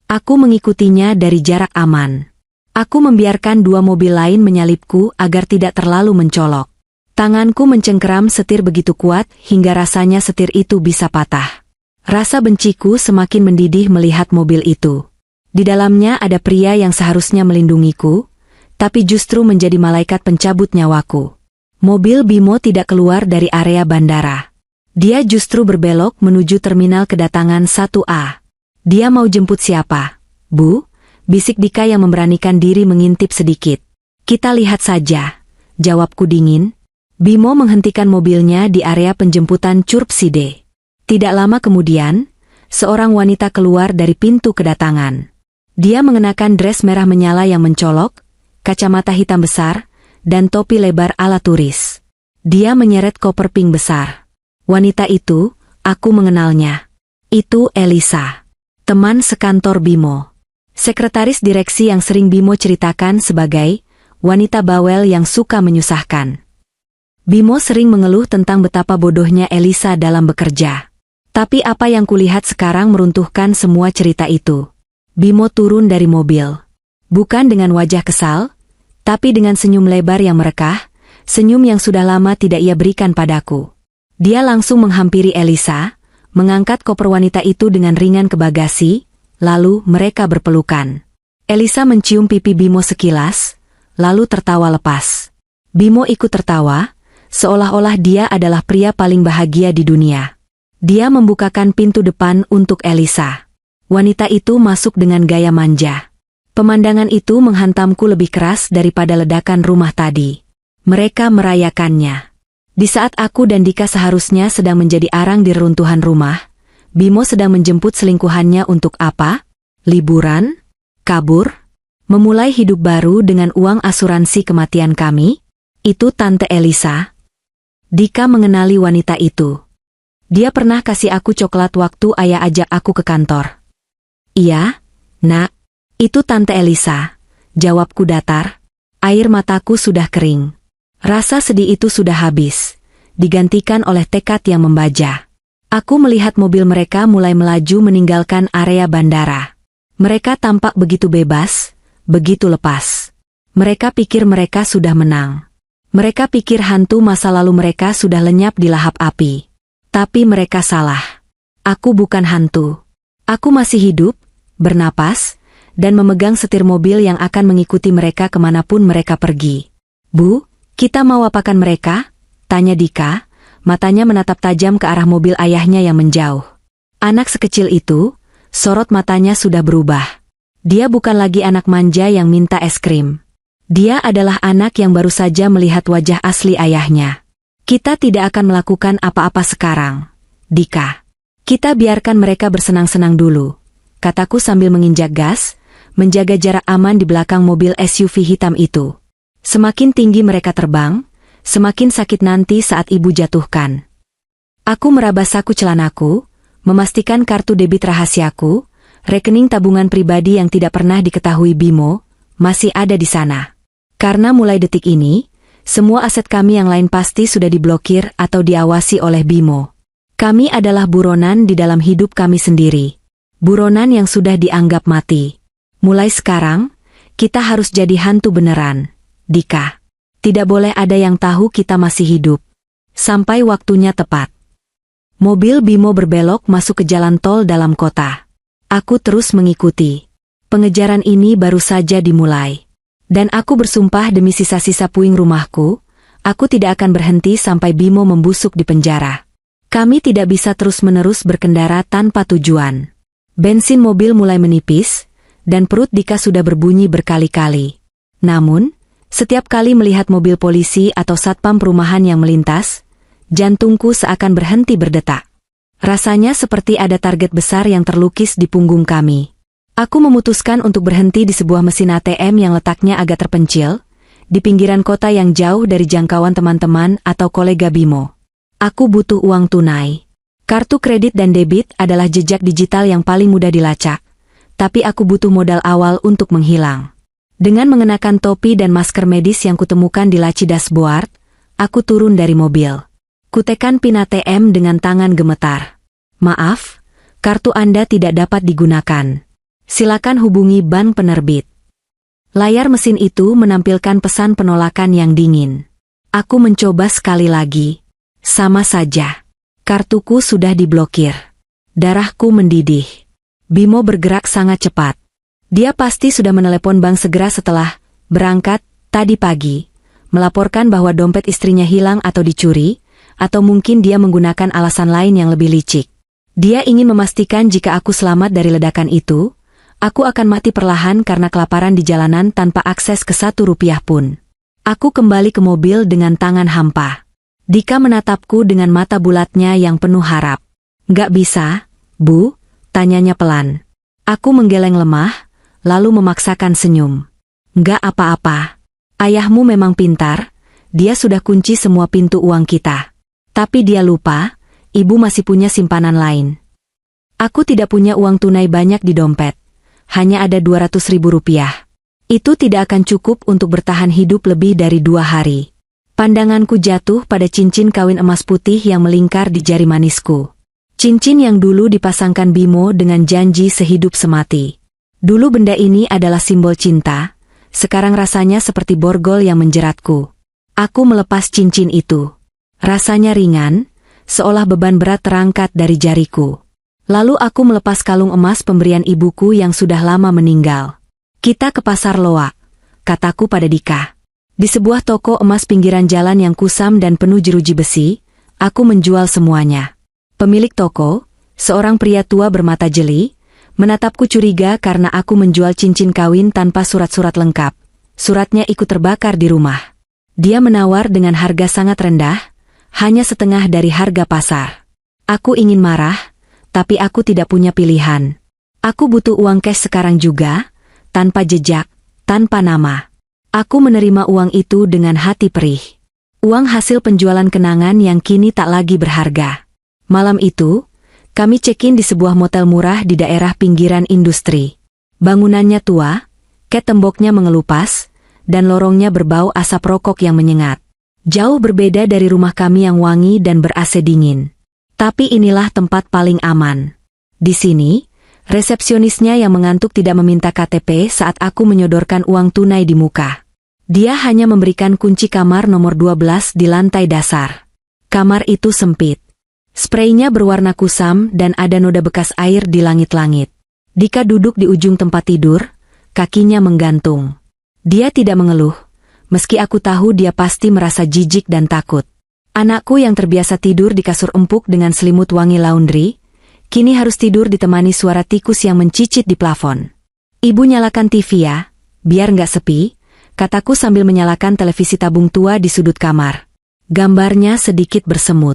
Aku mengikutinya dari jarak aman. Aku membiarkan 2 mobil lain menyalipku agar tidak terlalu mencolok. Tanganku mencengkeram setir begitu kuat hingga rasanya setir itu bisa patah. Rasa benciku semakin mendidih melihat mobil itu. Di dalamnya ada pria yang seharusnya melindungiku, tapi justru menjadi malaikat pencabut nyawaku. Mobil Bimo tidak keluar dari area bandara. Dia justru berbelok menuju terminal kedatangan 1A. Dia mau jemput siapa? Bu? Bisik Dika yang memberanikan diri mengintip sedikit. Kita lihat saja, jawabku dingin. Bimo menghentikan mobilnya di area penjemputan Curpside. Tidak lama kemudian, seorang wanita keluar dari pintu kedatangan. Dia mengenakan dres merah menyala yang mencolok, kacamata hitam besar, dan topi lebar ala turis. Dia menyeret koper pink besar. Wanita itu, aku mengenalnya. Itu Elisa, teman sekantor Bimo. Sekretaris direksi yang sering Bimo ceritakan sebagai wanita bawel yang suka menyusahkan. Bimo sering mengeluh tentang betapa bodohnya Elisa dalam bekerja. Tapi apa yang kulihat sekarang meruntuhkan semua cerita itu. Bimo turun dari mobil. Bukan dengan wajah kesal, tapi dengan senyum lebar yang merekah, senyum yang sudah lama tidak ia berikan padaku. Dia langsung menghampiri Elisa, mengangkat koper wanita itu dengan ringan ke bagasi, lalu mereka berpelukan. Elisa mencium pipi Bimo sekilas, lalu tertawa lepas. Bimo ikut tertawa, seolah-olah dia adalah pria paling bahagia di dunia. Dia membukakan pintu depan untuk Elisa. Wanita itu masuk dengan gaya manja. Pemandangan itu menghantamku lebih keras daripada ledakan rumah tadi. Mereka merayakannya. Di saat aku dan Dika seharusnya sedang menjadi arang di reruntuhan rumah, Bimo sedang menjemput selingkuhannya untuk apa? Liburan? Kabur? Memulai hidup baru dengan uang asuransi kematian kami? Itu Tante Elisa. Dika mengenali wanita itu. Dia pernah kasih aku coklat waktu ayah ajak aku ke kantor. Iya, Nak. Itu Tante Elisa, jawabku datar. Air mataku sudah kering. Rasa sedih itu sudah habis, digantikan oleh tekad yang membaja. Aku melihat mobil mereka mulai melaju meninggalkan area bandara. Mereka tampak begitu bebas, begitu lepas. Mereka pikir mereka sudah menang. Mereka pikir hantu masa lalu mereka sudah lenyap di lahap api. Tapi mereka salah. Aku bukan hantu. Aku masih hidup, bernapas, dan memegang setir mobil yang akan mengikuti mereka kemanapun mereka pergi. Bu, kita mau apakan mereka? Tanya Dika, matanya menatap tajam ke arah mobil ayahnya yang menjauh. Anak sekecil itu, sorot matanya sudah berubah. Dia bukan lagi anak manja yang minta es krim. Dia adalah anak yang baru saja melihat wajah asli ayahnya. Kita tidak akan melakukan apa-apa sekarang, Dika. Kita biarkan mereka bersenang-senang dulu, kataku sambil menginjak gas, menjaga jarak aman di belakang mobil SUV hitam itu. Semakin tinggi mereka terbang, semakin sakit nanti saat ibu jatuhkan. Aku meraba saku celanaku, memastikan kartu debit rahasiaku, rekening tabungan pribadi yang tidak pernah diketahui Bimo, masih ada di sana. Karena mulai detik ini, semua aset kami yang lain pasti sudah diblokir atau diawasi oleh Bimo. Kami adalah buronan di dalam hidup kami sendiri. Buronan yang sudah dianggap mati. Mulai sekarang, kita harus jadi hantu beneran, Dika. Tidak boleh ada yang tahu kita masih hidup. Sampai waktunya tepat. Mobil Bimo berbelok masuk ke jalan tol dalam kota. Aku terus mengikuti. Pengejaran ini baru saja dimulai. Dan aku bersumpah demi sisa-sisa puing rumahku, aku tidak akan berhenti sampai Bimo membusuk di penjara. Kami tidak bisa terus-menerus berkendara tanpa tujuan. Bensin mobil mulai menipis, dan perut Dika sudah berbunyi berkali-kali. Namun, setiap kali melihat mobil polisi atau satpam perumahan yang melintas, jantungku seakan berhenti berdetak. Rasanya seperti ada target besar yang terlukis di punggung kami. Aku memutuskan untuk berhenti di sebuah mesin ATM yang letaknya agak terpencil, di pinggiran kota yang jauh dari jangkauan teman-teman atau kolega Bimo. Aku butuh uang tunai. Kartu kredit dan debit adalah jejak digital yang paling mudah dilacak, tapi aku butuh modal awal untuk menghilang. Dengan mengenakan topi dan masker medis yang kutemukan di laci dashboard, aku turun dari mobil. Kutekan pin ATM dengan tangan gemetar. Maaf, kartu Anda tidak dapat digunakan. Silakan hubungi bank penerbit. Layar mesin itu menampilkan pesan penolakan yang dingin. Aku mencoba sekali lagi. Sama saja. Kartuku sudah diblokir. Darahku mendidih. Bimo bergerak sangat cepat. Dia pasti sudah menelepon bank segera setelah berangkat tadi pagi, melaporkan bahwa dompet istrinya hilang atau dicuri, atau mungkin dia menggunakan alasan lain yang lebih licik. Dia ingin memastikan jika aku selamat dari ledakan itu, aku akan mati perlahan karena kelaparan di jalanan tanpa akses ke 1 rupiah pun. Aku kembali ke mobil dengan tangan hampa. Dika menatapku dengan mata bulatnya yang penuh harap. "Nggak bisa, Bu?" tanyanya pelan. Aku menggeleng lemah, lalu memaksakan senyum. "Nggak apa-apa. Ayahmu memang pintar, dia sudah kunci semua pintu uang kita. Tapi dia lupa, ibu masih punya simpanan lain. Aku tidak punya uang tunai banyak di dompet. Hanya ada 200.000 rupiah. Itu tidak akan cukup untuk bertahan hidup lebih dari 2 hari. Pandanganku jatuh pada cincin kawin emas putih yang melingkar di jari manisku. Cincin yang dulu dipasangkan Bimo dengan janji sehidup semati. Dulu benda ini adalah simbol cinta, sekarang rasanya seperti borgol yang menjeratku. Aku melepas cincin itu. Rasanya ringan, seolah beban berat terangkat dari jariku. Lalu aku melepas kalung emas pemberian ibuku yang sudah lama meninggal. "Kita ke pasar loak," kataku pada Dika. Di sebuah toko emas pinggiran jalan yang kusam dan penuh jeruji besi, aku menjual semuanya. Pemilik toko, seorang pria tua bermata jeli, menatapku curiga karena aku menjual cincin kawin tanpa surat-surat lengkap. Suratnya ikut terbakar di rumah. Dia menawar dengan harga sangat rendah, hanya setengah dari harga pasar. Aku ingin marah, tapi aku tidak punya pilihan. Aku butuh uang cash sekarang juga, tanpa jejak, tanpa nama. Aku menerima uang itu dengan hati perih. Uang hasil penjualan kenangan yang kini tak lagi berharga. Malam itu, kami check-in di sebuah motel murah di daerah pinggiran industri. Bangunannya tua, cat temboknya mengelupas, dan lorongnya berbau asap rokok yang menyengat. Jauh berbeda dari rumah kami yang wangi dan ber-AC dingin. Tapi inilah tempat paling aman. Di sini, resepsionisnya yang mengantuk tidak meminta KTP saat aku menyodorkan uang tunai di muka. Dia hanya memberikan kunci kamar nomor 12 di lantai dasar. Kamar itu sempit. Spraynya berwarna kusam dan ada noda bekas air di langit-langit. Dika duduk di ujung tempat tidur, kakinya menggantung. Dia tidak mengeluh, meski aku tahu dia pasti merasa jijik dan takut. Anakku yang terbiasa tidur di kasur empuk dengan selimut wangi laundry, Kini harus tidur ditemani suara tikus yang mencicit di plafon. Ibu nyalakan TV ya, biar nggak sepi, kataku sambil menyalakan televisi tabung tua di sudut kamar. Gambarnya sedikit bersemut.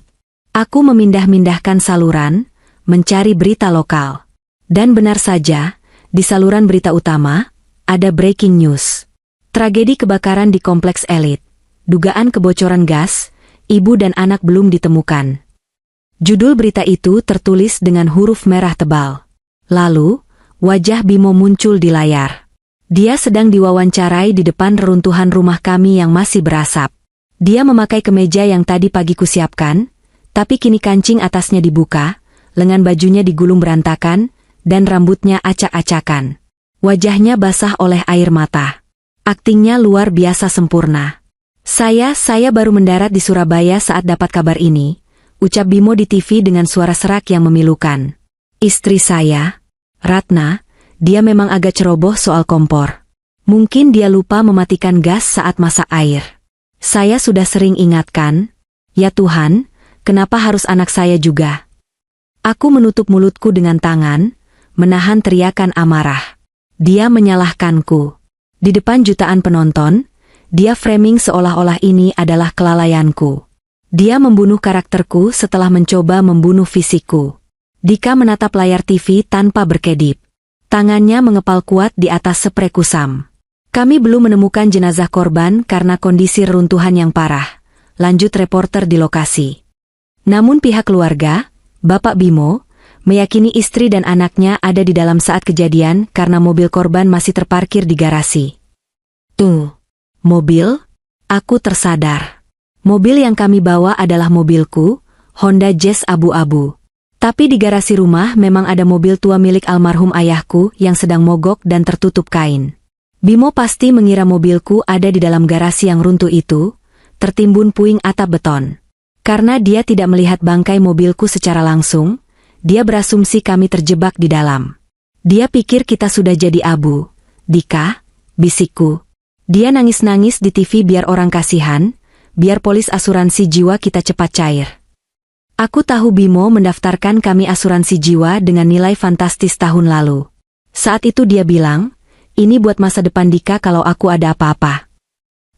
Aku memindah-mindahkan saluran, mencari berita lokal. Dan benar saja, di saluran berita utama, ada breaking news. Tragedi kebakaran di kompleks elit. Dugaan kebocoran gas, ibu dan anak belum ditemukan. Judul berita itu tertulis dengan huruf merah tebal. Lalu, wajah Bimo muncul di layar. Dia sedang diwawancarai di depan reruntuhan rumah kami yang masih berasap. Dia memakai kemeja yang tadi pagi kusiapkan, tapi kini kancing atasnya dibuka, lengan bajunya digulung berantakan, dan rambutnya acak-acakan. Wajahnya basah oleh air mata. Aktingnya luar biasa sempurna. Saya baru mendarat di Surabaya saat dapat kabar ini, ucap Bimo di TV dengan suara serak yang memilukan. Istri saya, Ratna, dia memang agak ceroboh soal kompor. Mungkin dia lupa mematikan gas saat masak air. Saya sudah sering ingatkan, ya Tuhan, kenapa harus anak saya juga? Aku menutup mulutku dengan tangan, menahan teriakan amarah. Dia menyalahkanku. Di depan jutaan penonton, dia framing seolah-olah ini adalah kelalaianku. Dia membunuh karakterku setelah mencoba membunuh fisikku. Dika menatap layar TV tanpa berkedip. Tangannya mengepal kuat di atas sprei kusam. Kami belum menemukan jenazah korban karena kondisi reruntuhan yang parah, lanjut reporter di lokasi. Namun pihak keluarga, Bapak Bimo, meyakini istri dan anaknya ada di dalam saat kejadian karena mobil korban masih terparkir di garasi. Tuh, mobil? Aku tersadar. Mobil yang kami bawa adalah mobilku, Honda Jazz abu-abu. Tapi di garasi rumah memang ada mobil tua milik almarhum ayahku yang sedang mogok dan tertutup kain. Bimo pasti mengira mobilku ada di dalam garasi yang runtuh itu, tertimbun puing atap beton. Karena dia tidak melihat bangkai mobilku secara langsung, dia berasumsi kami terjebak di dalam. Dia pikir kita sudah jadi abu. Dika, bisikku. Dia nangis-nangis di TV biar orang kasihan, biar polis asuransi jiwa kita cepat cair. Aku tahu Bimo mendaftarkan kami asuransi jiwa dengan nilai fantastis tahun lalu. Saat itu dia bilang, ini buat masa depan Dika kalau aku ada apa-apa.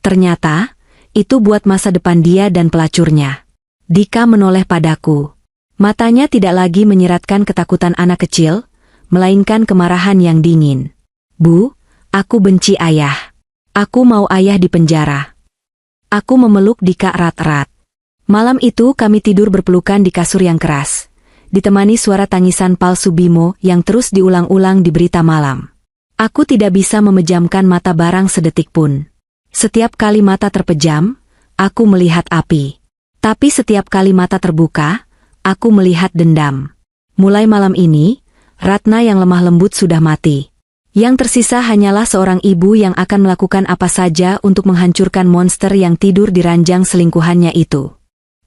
Ternyata, itu buat masa depan dia dan pelacurnya. Dika menoleh padaku. Matanya tidak lagi menyiratkan ketakutan anak kecil, melainkan kemarahan yang dingin. Bu, aku benci ayah. Aku mau ayah di penjara. Aku memeluk Dika erat-erat. Malam itu kami tidur berpelukan di kasur yang keras, ditemani suara tangisan palsu Bimo yang terus diulang-ulang di berita malam. Aku tidak bisa memejamkan mata barang sedetik pun. Setiap kali mata terpejam, aku melihat api. Tapi setiap kali mata terbuka, aku melihat dendam. Mulai malam ini, Ratna yang lemah lembut sudah mati. Yang tersisa hanyalah seorang ibu yang akan melakukan apa saja untuk menghancurkan monster yang tidur di ranjang selingkuhannya itu.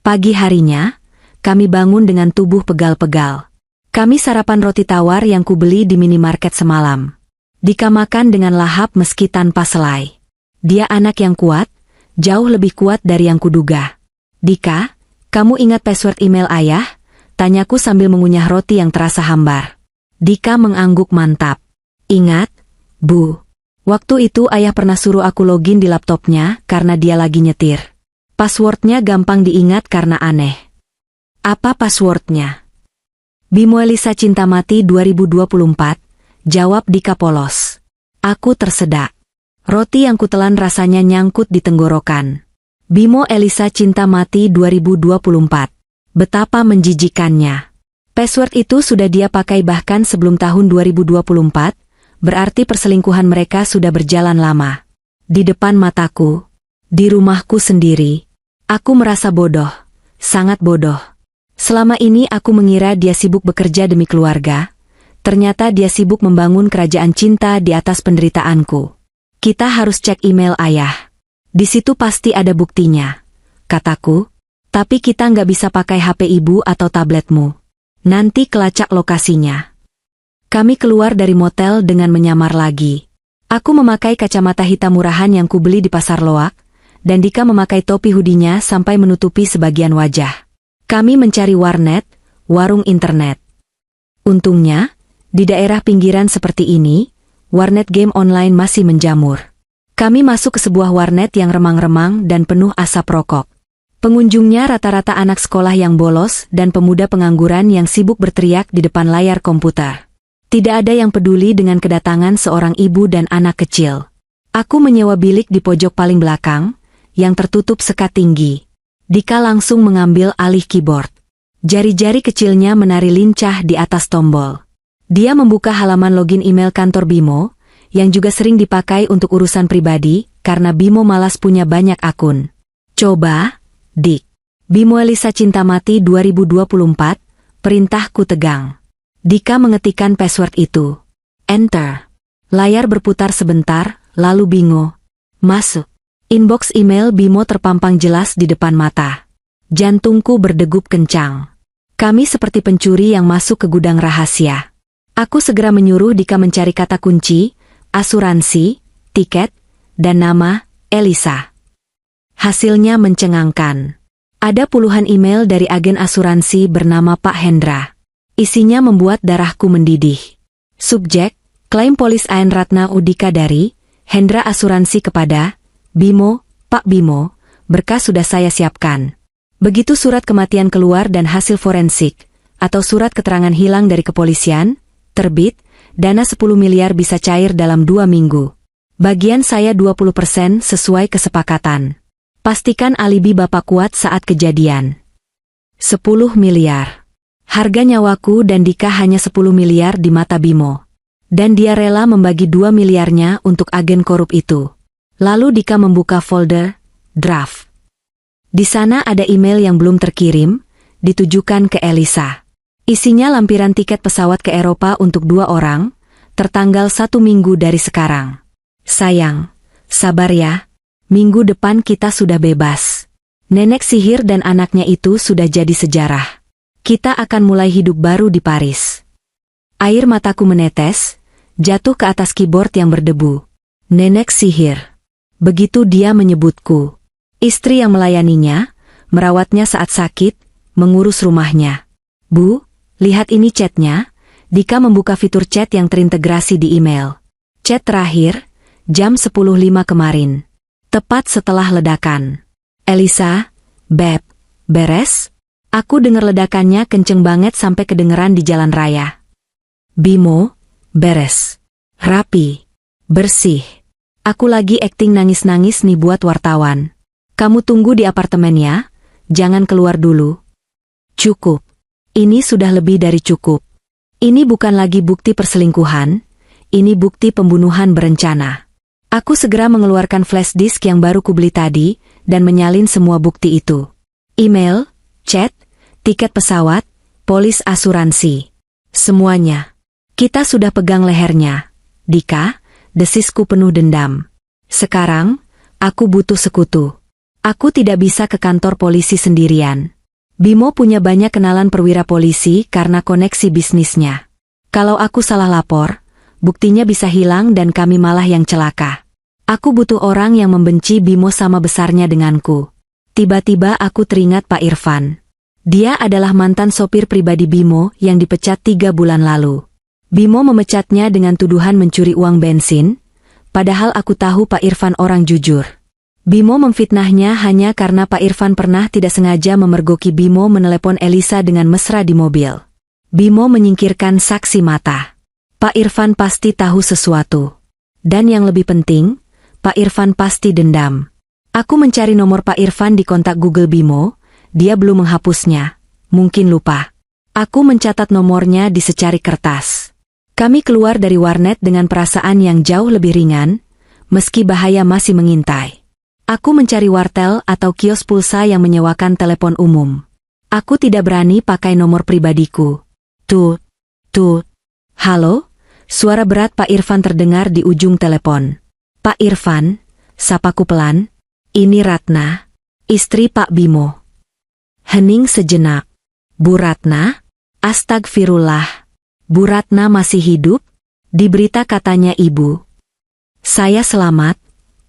Pagi harinya, kami bangun dengan tubuh pegal-pegal. Kami sarapan roti tawar yang kubeli di minimarket semalam. Dika makan dengan lahap meski tanpa selai. Dia anak yang kuat, jauh lebih kuat dari yang kuduga. Dika, kamu ingat password email ayah? Tanyaku sambil mengunyah roti yang terasa hambar. Dika mengangguk mantap. Ingat, Bu. Waktu itu ayah pernah suruh aku login di laptopnya karena dia lagi nyetir. Passwordnya gampang diingat karena aneh. Apa passwordnya? Bimo Elisa Cinta Mati 2024, jawab Dika polos. Aku tersedak. Roti yang kutelan rasanya nyangkut di tenggorokan. Bimo Elisa Cinta Mati 2024. Betapa menjijikannya. Password itu sudah dia pakai bahkan sebelum tahun 2024, berarti perselingkuhan mereka sudah berjalan lama. Di depan mataku, di rumahku sendiri, aku merasa bodoh, sangat bodoh. Selama ini aku mengira dia sibuk bekerja demi keluarga, ternyata dia sibuk membangun kerajaan cinta di atas penderitaanku. Kita harus cek email ayah. Di situ pasti ada buktinya, kataku. Tapi kita nggak bisa pakai HP ibu atau tabletmu. Nanti kelacak lokasinya. Kami keluar dari motel dengan menyamar lagi. Aku memakai kacamata hitam murahan yang kubeli di pasar loak, dan Dika memakai topi hoodie-nya sampai menutupi sebagian wajah. Kami mencari warnet, warung internet. Untungnya, di daerah pinggiran seperti ini, warnet game online masih menjamur. Kami masuk ke sebuah warnet yang remang-remang dan penuh asap rokok. Pengunjungnya rata-rata anak sekolah yang bolos dan pemuda pengangguran yang sibuk berteriak di depan layar komputer. Tidak ada yang peduli dengan kedatangan seorang ibu dan anak kecil. Aku menyewa bilik di pojok paling belakang, yang tertutup sekat tinggi. Dika langsung mengambil alih keyboard. Jari-jari kecilnya menari lincah di atas tombol. Dia membuka halaman login email kantor Bimo, yang juga sering dipakai untuk urusan pribadi, karena Bimo malas punya banyak akun. Coba, Dik. Bimo Elisa Cinta Mati 2024, perintahku tegang. Dika mengetikkan password itu. Enter. Layar berputar sebentar, lalu Bimo. Masuk. Inbox email Bimo terpampang jelas di depan mata. Jantungku berdegup kencang. Kami seperti pencuri yang masuk ke gudang rahasia. Aku segera menyuruh Dika mencari kata kunci, asuransi, tiket, dan nama, Elisa. Hasilnya mencengangkan. Ada puluhan email dari agen asuransi bernama Pak Hendra. Isinya membuat darahku mendidih. Subjek, klaim polis Ain Ratna Udika dari Hendra Asuransi kepada Bimo, Pak Bimo, berkas sudah saya siapkan. Begitu surat kematian keluar dan hasil forensik, atau surat keterangan hilang dari kepolisian, terbit, dana 10 miliar bisa cair dalam 2 minggu. Bagian saya 20% sesuai kesepakatan. Pastikan alibi Bapak kuat saat kejadian. 10 miliar. Harga nyawaku dan Dika hanya 10 miliar di mata Bimo. Dan dia rela membagi 2 miliarnya untuk agen korup itu. Lalu Dika membuka folder, draft. Di sana ada email yang belum terkirim, ditujukan ke Elisa. Isinya lampiran tiket pesawat ke Eropa untuk 2 orang, tertanggal 1 minggu dari sekarang. Sayang, sabar ya, minggu depan kita sudah bebas. Nenek sihir dan anaknya itu sudah jadi sejarah. Kita akan mulai hidup baru di Paris. Air mataku menetes, jatuh ke atas keyboard yang berdebu. Nenek sihir. Begitu dia menyebutku. Istri yang melayaninya, merawatnya saat sakit, mengurus rumahnya. Bu, lihat ini chatnya. Dika membuka fitur chat yang terintegrasi di email. Chat terakhir, jam 10.05 kemarin. Tepat setelah ledakan. Elisa, Beb, beres? Aku dengar ledakannya kenceng banget sampai kedengeran di jalan raya. Bimo, beres. Rapi. Bersih. Aku lagi akting nangis-nangis nih buat wartawan. Kamu tunggu di apartemen ya, jangan keluar dulu. Cukup. Ini sudah lebih dari cukup. Ini bukan lagi bukti perselingkuhan, ini bukti pembunuhan berencana. Aku segera mengeluarkan flash disk yang baru kubeli tadi, dan menyalin semua bukti itu. Email, chat, tiket pesawat, polis asuransi. Semuanya. Kita sudah pegang lehernya. Dika, desisku penuh dendam. Sekarang, aku butuh sekutu. Aku tidak bisa ke kantor polisi sendirian. Bimo punya banyak kenalan perwira polisi karena koneksi bisnisnya. Kalau aku salah lapor, buktinya bisa hilang dan kami malah yang celaka. Aku butuh orang yang membenci Bimo sama besarnya denganku. Tiba-tiba aku teringat Pak Irfan. Dia adalah mantan sopir pribadi Bimo yang dipecat 3 bulan lalu. Bimo memecatnya dengan tuduhan mencuri uang bensin, padahal aku tahu Pak Irfan orang jujur. Bimo memfitnahnya hanya karena Pak Irfan pernah tidak sengaja memergoki Bimo menelepon Elisa dengan mesra di mobil. Bimo menyingkirkan saksi mata. Pak Irfan pasti tahu sesuatu. Dan yang lebih penting, Pak Irfan pasti dendam. Aku mencari nomor Pak Irfan di kontak Google Bimo, dia belum menghapusnya. Mungkin lupa. Aku mencatat nomornya di secari kertas. Kami keluar dari warnet dengan perasaan yang jauh lebih ringan, meski bahaya masih mengintai. Aku mencari wartel atau kios pulsa yang menyewakan telepon umum. Aku tidak berani pakai nomor pribadiku. Tut, tut. Halo? Suara berat Pak Irfan terdengar di ujung telepon. Pak Irfan, sapaku pelan. Ini Ratna, istri Pak Bimo. Hening sejenak. Bu Ratna? Astagfirullah. Bu Ratna masih hidup? Di berita katanya ibu. Saya selamat,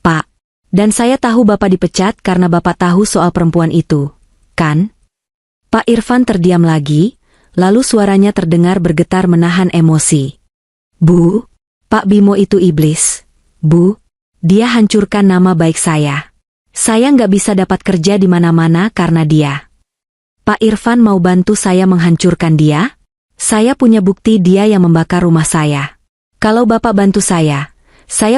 Pak. Dan saya tahu Bapak dipecat karena Bapak tahu soal perempuan itu, kan? Pak Irfan terdiam lagi, lalu suaranya terdengar bergetar menahan emosi. Bu, Pak Bimo itu iblis. Bu, dia hancurkan nama baik saya. Saya nggak bisa dapat kerja di mana-mana karena dia. Pak Irfan mau bantu saya menghancurkan dia? Saya punya bukti dia yang membakar rumah saya. Kalau Bapak bantu saya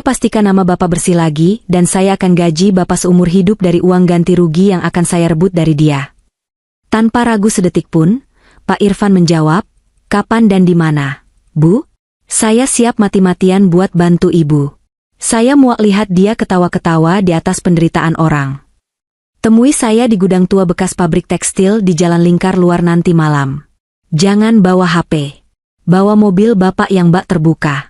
pastikan nama Bapak bersih lagi dan saya akan gaji Bapak seumur hidup dari uang ganti rugi yang akan saya rebut dari dia. Tanpa ragu sedetik pun, Pak Irfan menjawab, kapan dan di mana? Bu, saya siap mati-matian buat bantu Ibu. Saya muak lihat dia ketawa-ketawa di atas penderitaan orang. Temui saya di gudang tua bekas pabrik tekstil di Jalan Lingkar Luar nanti malam. Jangan bawa HP. Bawa mobil Bapak yang bak terbuka.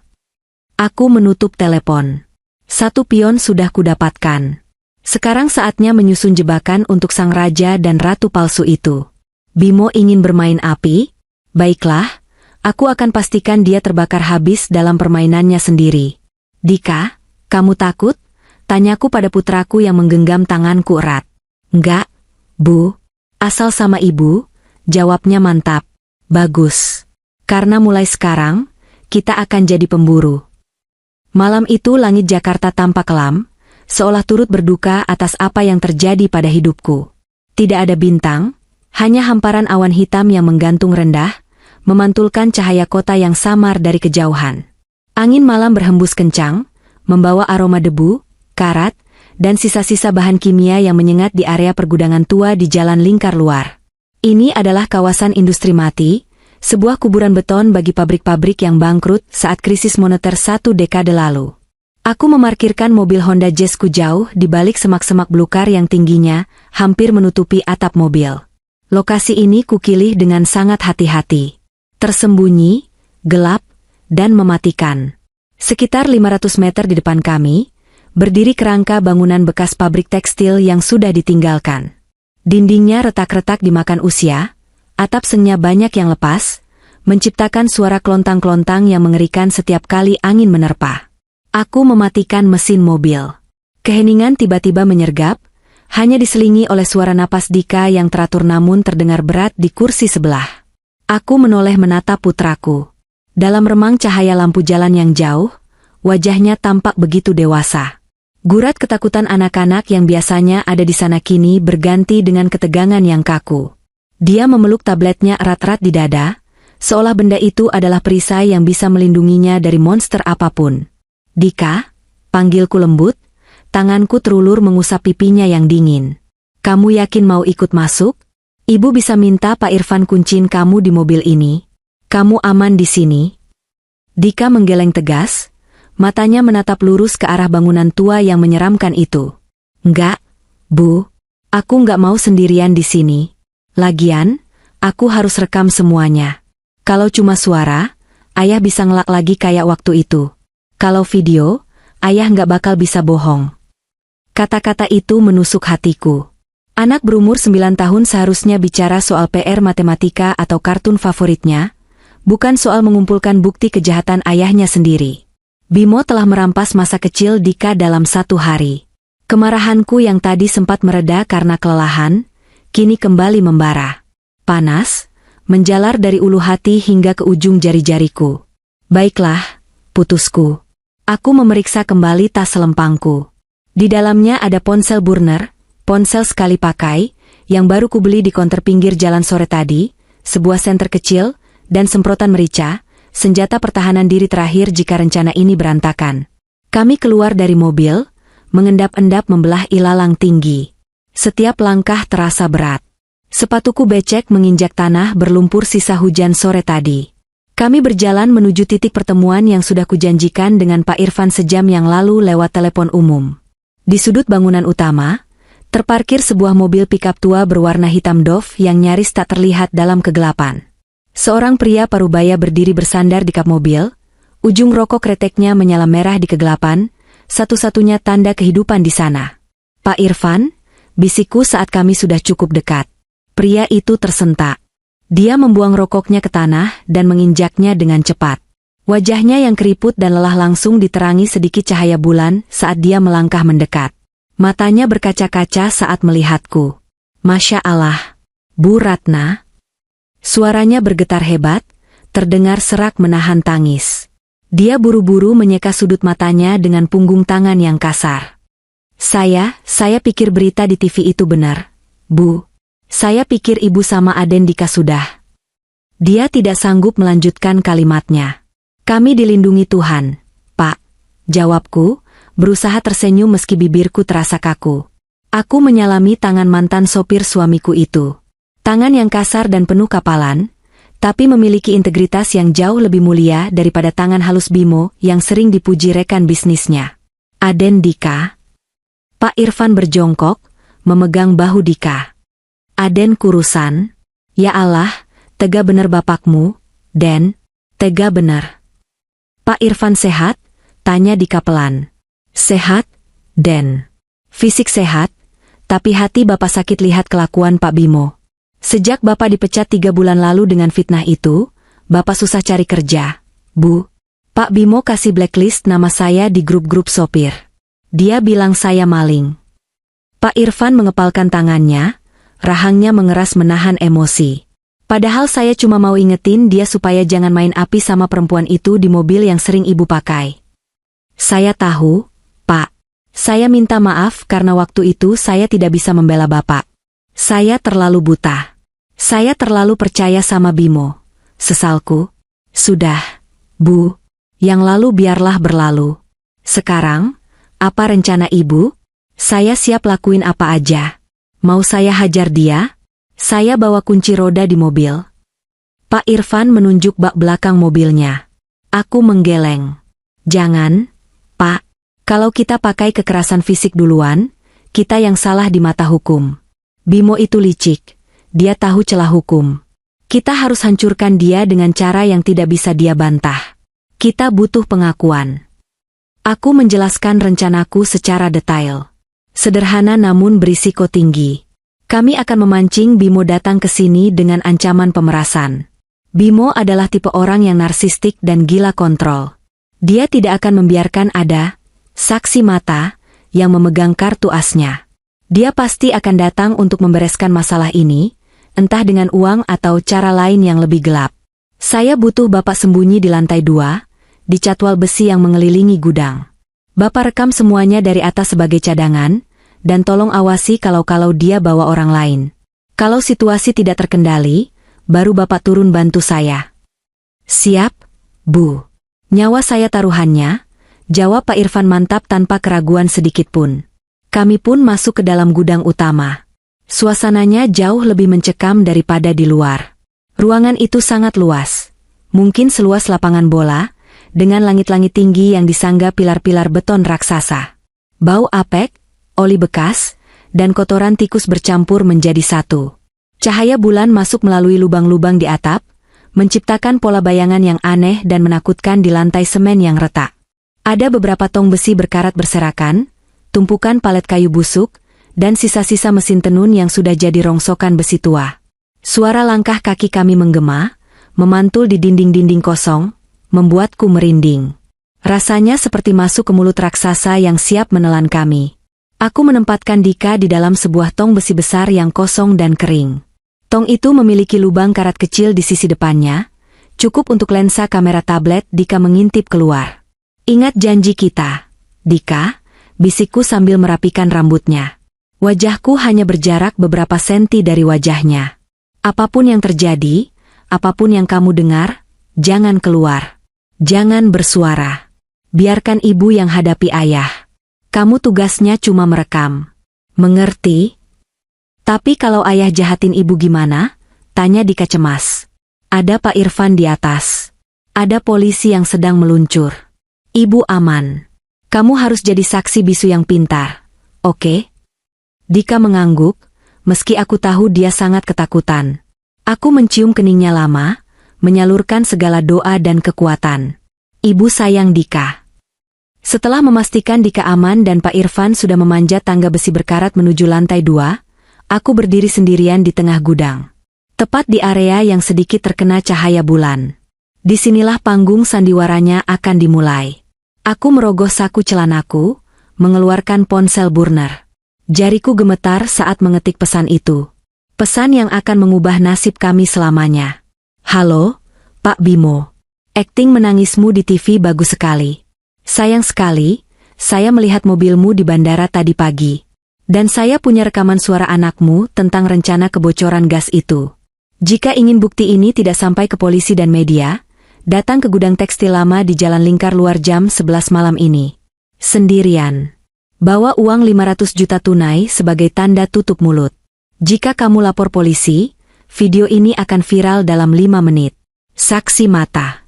Aku menutup telepon. 1 pion sudah kudapatkan. Sekarang saatnya menyusun jebakan untuk sang raja dan ratu palsu itu. Bimo ingin bermain api? Baiklah, aku akan pastikan dia terbakar habis dalam permainannya sendiri. Dika, kamu takut? Tanyaku pada putraku yang menggenggam tanganku erat. Enggak, Bu. Asal sama Ibu, jawabnya mantap. Bagus. Karena mulai sekarang, kita akan jadi pemburu. Malam itu langit Jakarta tampak kelam, seolah turut berduka atas apa yang terjadi pada hidupku. Tidak ada bintang, hanya hamparan awan hitam yang menggantung rendah, memantulkan cahaya kota yang samar dari kejauhan. Angin malam berhembus kencang, membawa aroma debu, karat, dan sisa-sisa bahan kimia yang menyengat di area pergudangan tua di Jalan Lingkar Luar. Ini adalah kawasan industri mati, sebuah kuburan beton bagi pabrik-pabrik yang bangkrut saat krisis moneter 1 dekade lalu. Aku memarkirkan mobil Honda Jazzku jauh di balik semak-semak belukar yang tingginya hampir menutupi atap mobil. Lokasi ini kukilih dengan sangat hati-hati. Tersembunyi, gelap, dan mematikan. Sekitar 500 meter di depan kami, berdiri kerangka bangunan bekas pabrik tekstil yang sudah ditinggalkan. Dindingnya retak-retak dimakan usia, atap sengnya banyak yang lepas, menciptakan suara klontang-klontang yang mengerikan setiap kali angin menerpa. Aku mematikan mesin mobil. Keheningan tiba-tiba menyergap, hanya diselingi oleh suara napas Dika yang teratur namun terdengar berat di kursi sebelah. Aku menoleh menatap putraku. Dalam remang cahaya lampu jalan yang jauh, wajahnya tampak begitu dewasa. Gurat ketakutan anak-anak yang biasanya ada di sana kini berganti dengan ketegangan yang kaku. Dia memeluk tabletnya erat-erat di dada, seolah benda itu adalah perisai yang bisa melindunginya dari monster apapun. Dika, panggilku lembut, tanganku terulur mengusap pipinya yang dingin. Kamu yakin mau ikut masuk? Ibu bisa minta Pak Irfan kunciin kamu di mobil ini. Kamu aman di sini? Dika menggeleng tegas, matanya menatap lurus ke arah bangunan tua yang menyeramkan itu. Enggak, Bu, aku enggak mau sendirian di sini. Lagian, aku harus rekam semuanya. Kalau cuma suara, ayah bisa ngelak lagi kayak waktu itu. Kalau video, ayah nggak bakal bisa bohong. Kata-kata itu menusuk hatiku. Anak berumur 9 tahun seharusnya bicara soal PR matematika atau kartun favoritnya, bukan soal mengumpulkan bukti kejahatan ayahnya sendiri. Bimo telah merampas masa kecil Dika dalam 1 hari. Kemarahanku yang tadi sempat mereda karena kelelahan, kini kembali membara. Panas, menjalar dari ulu hati hingga ke ujung jari-jariku. Baiklah, putusku. Aku memeriksa kembali tas selempangku. Di dalamnya ada ponsel burner, ponsel sekali pakai, yang baru kubeli di konter pinggir jalan sore tadi, sebuah senter kecil, dan semprotan merica, senjata pertahanan diri terakhir jika rencana ini berantakan. Kami keluar dari mobil, mengendap-endap membelah ilalang tinggi. Setiap langkah terasa berat. Sepatuku becek menginjak tanah berlumpur sisa hujan sore tadi. Kami berjalan menuju titik pertemuan yang sudah kujanjikan dengan Pak Irfan sejam yang lalu lewat telepon umum. Di sudut bangunan utama, terparkir sebuah mobil pikap tua berwarna hitam doff yang nyaris tak terlihat dalam kegelapan. Seorang pria parubaya berdiri bersandar di kap mobil, ujung rokok kreteknya menyala merah di kegelapan, satu-satunya tanda kehidupan di sana. Pak Irfan, bisikku saat kami sudah cukup dekat. Pria itu tersentak. Dia membuang rokoknya ke tanah dan menginjaknya dengan cepat. Wajahnya yang keriput dan lelah langsung diterangi sedikit cahaya bulan saat dia melangkah mendekat. Matanya berkaca-kaca saat melihatku. Masya Allah, Bu Ratna. Suaranya bergetar hebat, terdengar serak menahan tangis. Dia buru-buru menyeka sudut matanya dengan punggung tangan yang kasar. Saya pikir berita di TV itu benar, Bu. Saya pikir Ibu sama Aden Dika sudah. Dia tidak sanggup melanjutkan kalimatnya. Kami dilindungi Tuhan, Pak. Jawabku, berusaha tersenyum meski bibirku terasa kaku. Aku menyalami tangan mantan sopir suamiku itu. Tangan yang kasar dan penuh kapalan, tapi memiliki integritas yang jauh lebih mulia daripada tangan halus Bimo yang sering dipuji rekan bisnisnya. Aden Dika. Pak Irfan berjongkok, memegang bahu Dika. Aden kurusan. Ya Allah, tega bener bapakmu, Den. Tega bener. Pak Irfan sehat? Tanya Dika pelan. Sehat, Den. Fisik sehat, tapi hati bapak sakit lihat kelakuan Pak Bimo. Sejak bapak dipecat 3 bulan lalu dengan fitnah itu, bapak susah cari kerja. Bu, Pak Bimo kasih blacklist nama saya di grup-grup sopir. Dia bilang saya maling. Pak Irfan mengepalkan tangannya, rahangnya mengeras menahan emosi. Padahal saya cuma mau ingetin dia supaya jangan main api sama perempuan itu di mobil yang sering ibu pakai. Saya tahu, Pak. Saya minta maaf karena waktu itu saya tidak bisa membela bapak. Saya terlalu buta. Saya terlalu percaya sama Bimo. Sesalku. Sudah, Bu. Yang lalu biarlah berlalu. Sekarang, apa rencana Ibu? Saya siap lakuin apa aja. Mau saya hajar dia? Saya bawa kunci roda di mobil. Pak Irfan menunjuk bak belakang mobilnya. Aku menggeleng. Jangan, Pak. Kalau kita pakai kekerasan fisik duluan, kita yang salah di mata hukum. Bimo itu licik. Dia tahu celah hukum. Kita harus hancurkan dia dengan cara yang tidak bisa dia bantah. Kita butuh pengakuan. Aku menjelaskan rencanaku secara detail. Sederhana namun berisiko tinggi. Kami akan memancing Bimo datang ke sini dengan ancaman pemerasan. Bimo adalah tipe orang yang narsistik dan gila kontrol. Dia tidak akan membiarkan ada saksi mata yang memegang kartu asnya. Dia pasti akan datang untuk membereskan masalah ini, entah dengan uang atau cara lain yang lebih gelap. Saya butuh bapak sembunyi di lantai 2, di catwal besi yang mengelilingi gudang. Bapak rekam semuanya dari atas sebagai cadangan, dan tolong awasi kalau dia bawa orang lain. Kalau situasi tidak terkendali, baru bapak turun bantu saya. Siap, Bu. Nyawa saya taruhannya, jawab Pak Irfan mantap tanpa keraguan sedikitpun. Kami pun masuk ke dalam gudang utama. Suasananya jauh lebih mencekam daripada di luar. Ruangan itu sangat luas. Mungkin seluas lapangan bola, dengan langit-langit tinggi yang disangga pilar-pilar beton raksasa. Bau apek, oli bekas, dan kotoran tikus bercampur menjadi satu. Cahaya bulan masuk melalui lubang-lubang di atap, menciptakan pola bayangan yang aneh dan menakutkan di lantai semen yang retak. Ada beberapa tong besi berkarat berserakan, tumpukan palet kayu busuk, dan sisa-sisa mesin tenun yang sudah jadi rongsokan besi tua. Suara langkah kaki kami menggema, memantul di dinding-dinding kosong, membuatku merinding. Rasanya seperti masuk ke mulut raksasa yang siap menelan kami. Aku menempatkan Dika di dalam sebuah tong besi besar yang kosong dan kering. Tong itu memiliki lubang karat kecil di sisi depannya, cukup untuk lensa kamera tablet Dika mengintip keluar. Ingat janji kita, Dika, bisikku sambil merapikan rambutnya. Wajahku hanya berjarak beberapa senti dari wajahnya. Apapun yang terjadi, apapun yang kamu dengar, jangan keluar. Jangan bersuara. Biarkan ibu yang hadapi ayah. Kamu tugasnya cuma merekam. Mengerti? Tapi kalau ayah jahatin ibu gimana? Tanya Dika cemas. Ada Pak Irfan di atas. Ada polisi yang sedang meluncur. Ibu aman. Kamu harus jadi saksi bisu yang pintar. Oke? Dika mengangguk, meski aku tahu dia sangat ketakutan. Aku mencium keningnya lama, menyalurkan segala doa dan kekuatan. Ibu sayang Dika. Setelah memastikan Dika aman dan Pak Irfan sudah memanjat tangga besi berkarat menuju lantai 2, aku berdiri sendirian di tengah gudang. Tepat di area yang sedikit terkena cahaya bulan. Disinilah panggung sandiwaranya akan dimulai. Aku merogoh saku celanaku, mengeluarkan ponsel burner. Jariku gemetar saat mengetik pesan itu. Pesan yang akan mengubah nasib kami selamanya. Halo, Pak Bimo. Akting menangismu di TV bagus sekali. Sayang sekali, saya melihat mobilmu di bandara tadi pagi. Dan saya punya rekaman suara anakmu tentang rencana kebocoran gas itu. Jika ingin bukti ini tidak sampai ke polisi dan media, datang ke gudang tekstil lama di Jalan Lingkar Luar jam 11 malam ini. Sendirian. Bawa uang 500 juta tunai sebagai tanda tutup mulut. Jika kamu lapor polisi, video ini akan viral dalam 5 menit. Saksi mata.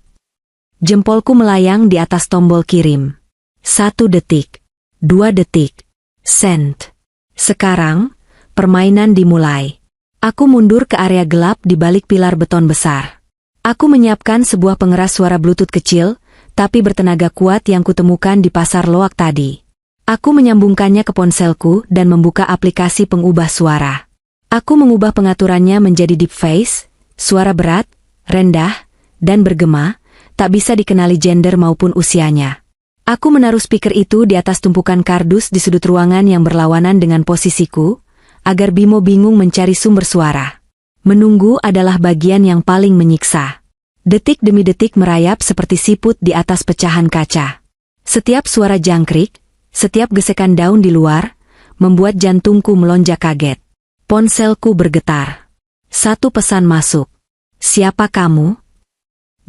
Jempolku melayang di atas tombol kirim. 1 detik. 2 detik. Send. Sekarang, permainan dimulai. Aku mundur ke area gelap di balik pilar beton besar. Aku menyiapkan sebuah pengeras suara Bluetooth kecil, tapi bertenaga kuat yang kutemukan di pasar loak tadi. Aku menyambungkannya ke ponselku dan membuka aplikasi pengubah suara. Aku mengubah pengaturannya menjadi deep face, suara berat, rendah, dan bergema, tak bisa dikenali gender maupun usianya. Aku menaruh speaker itu di atas tumpukan kardus di sudut ruangan yang berlawanan dengan posisiku, agar Bimo bingung mencari sumber suara. Menunggu adalah bagian yang paling menyiksa. Detik demi detik merayap seperti siput di atas pecahan kaca. Setiap suara jangkrik, setiap gesekan daun di luar, membuat jantungku melonjak kaget. Ponselku bergetar. 1 pesan masuk. Siapa kamu?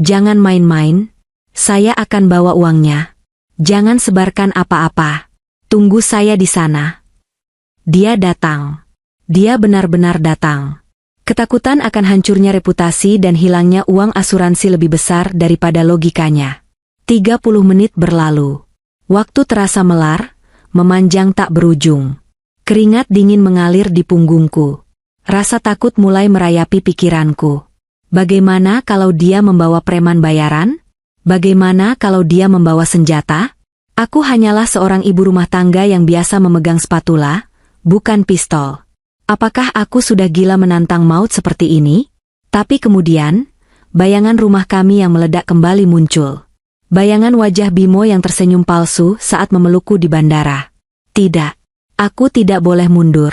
Jangan main-main. Saya akan bawa uangnya. Jangan sebarkan apa-apa. Tunggu saya di sana. Dia datang. Dia benar-benar datang. Ketakutan akan hancurnya reputasi dan hilangnya uang asuransi lebih besar daripada logikanya. 30 menit berlalu. Waktu terasa melar, memanjang tak berujung. Keringat dingin mengalir di punggungku. Rasa takut mulai merayapi pikiranku. Bagaimana kalau dia membawa preman bayaran? Bagaimana kalau dia membawa senjata? Aku hanyalah seorang ibu rumah tangga yang biasa memegang spatula, bukan pistol. Apakah aku sudah gila menantang maut seperti ini? Tapi kemudian, bayangan rumah kami yang meledak kembali muncul. Bayangan wajah Bimo yang tersenyum palsu saat memelukku di bandara. Tidak. Aku tidak boleh mundur.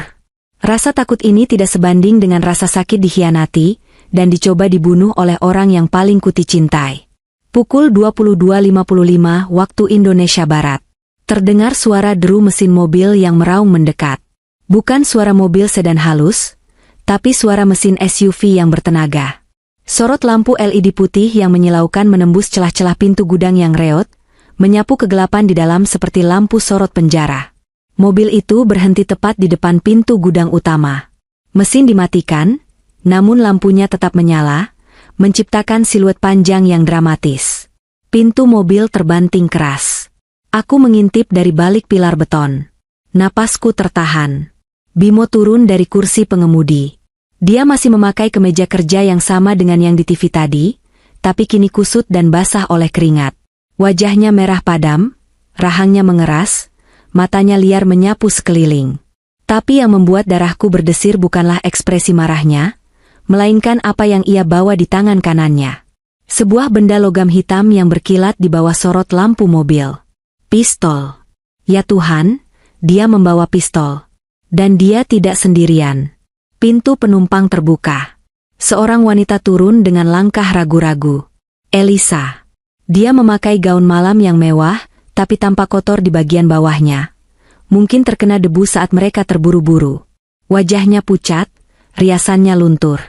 Rasa takut ini tidak sebanding dengan rasa sakit dikhianati dan dicoba dibunuh oleh orang yang paling kucintai. Pukul 22.55 waktu Indonesia Barat. Terdengar suara deru mesin mobil yang meraung mendekat. Bukan suara mobil sedan halus, tapi suara mesin SUV yang bertenaga. Sorot lampu LED putih yang menyilaukan menembus celah-celah pintu gudang yang reot, menyapu kegelapan di dalam seperti lampu sorot penjara. Mobil itu berhenti tepat di depan pintu gudang utama. Mesin dimatikan, namun lampunya tetap menyala, menciptakan siluet panjang yang dramatis. Pintu mobil terbanting keras. Aku mengintip dari balik pilar beton. Napasku tertahan. Bimo turun dari kursi pengemudi. Dia masih memakai kemeja kerja yang sama dengan yang di TV tadi, tapi kini kusut dan basah oleh keringat. Wajahnya merah padam, rahangnya mengeras, matanya liar menyapu sekeliling. Tapi yang membuat darahku berdesir bukanlah ekspresi marahnya, melainkan apa yang ia bawa di tangan kanannya. Sebuah benda logam hitam yang berkilat di bawah sorot lampu mobil. Pistol. Ya Tuhan, dia membawa pistol. Dan dia tidak sendirian. Pintu penumpang terbuka. Seorang wanita turun dengan langkah ragu-ragu. Elisa. Dia memakai gaun malam yang mewah, tapi tampak kotor di bagian bawahnya. Mungkin terkena debu saat mereka terburu-buru. Wajahnya pucat, riasannya luntur.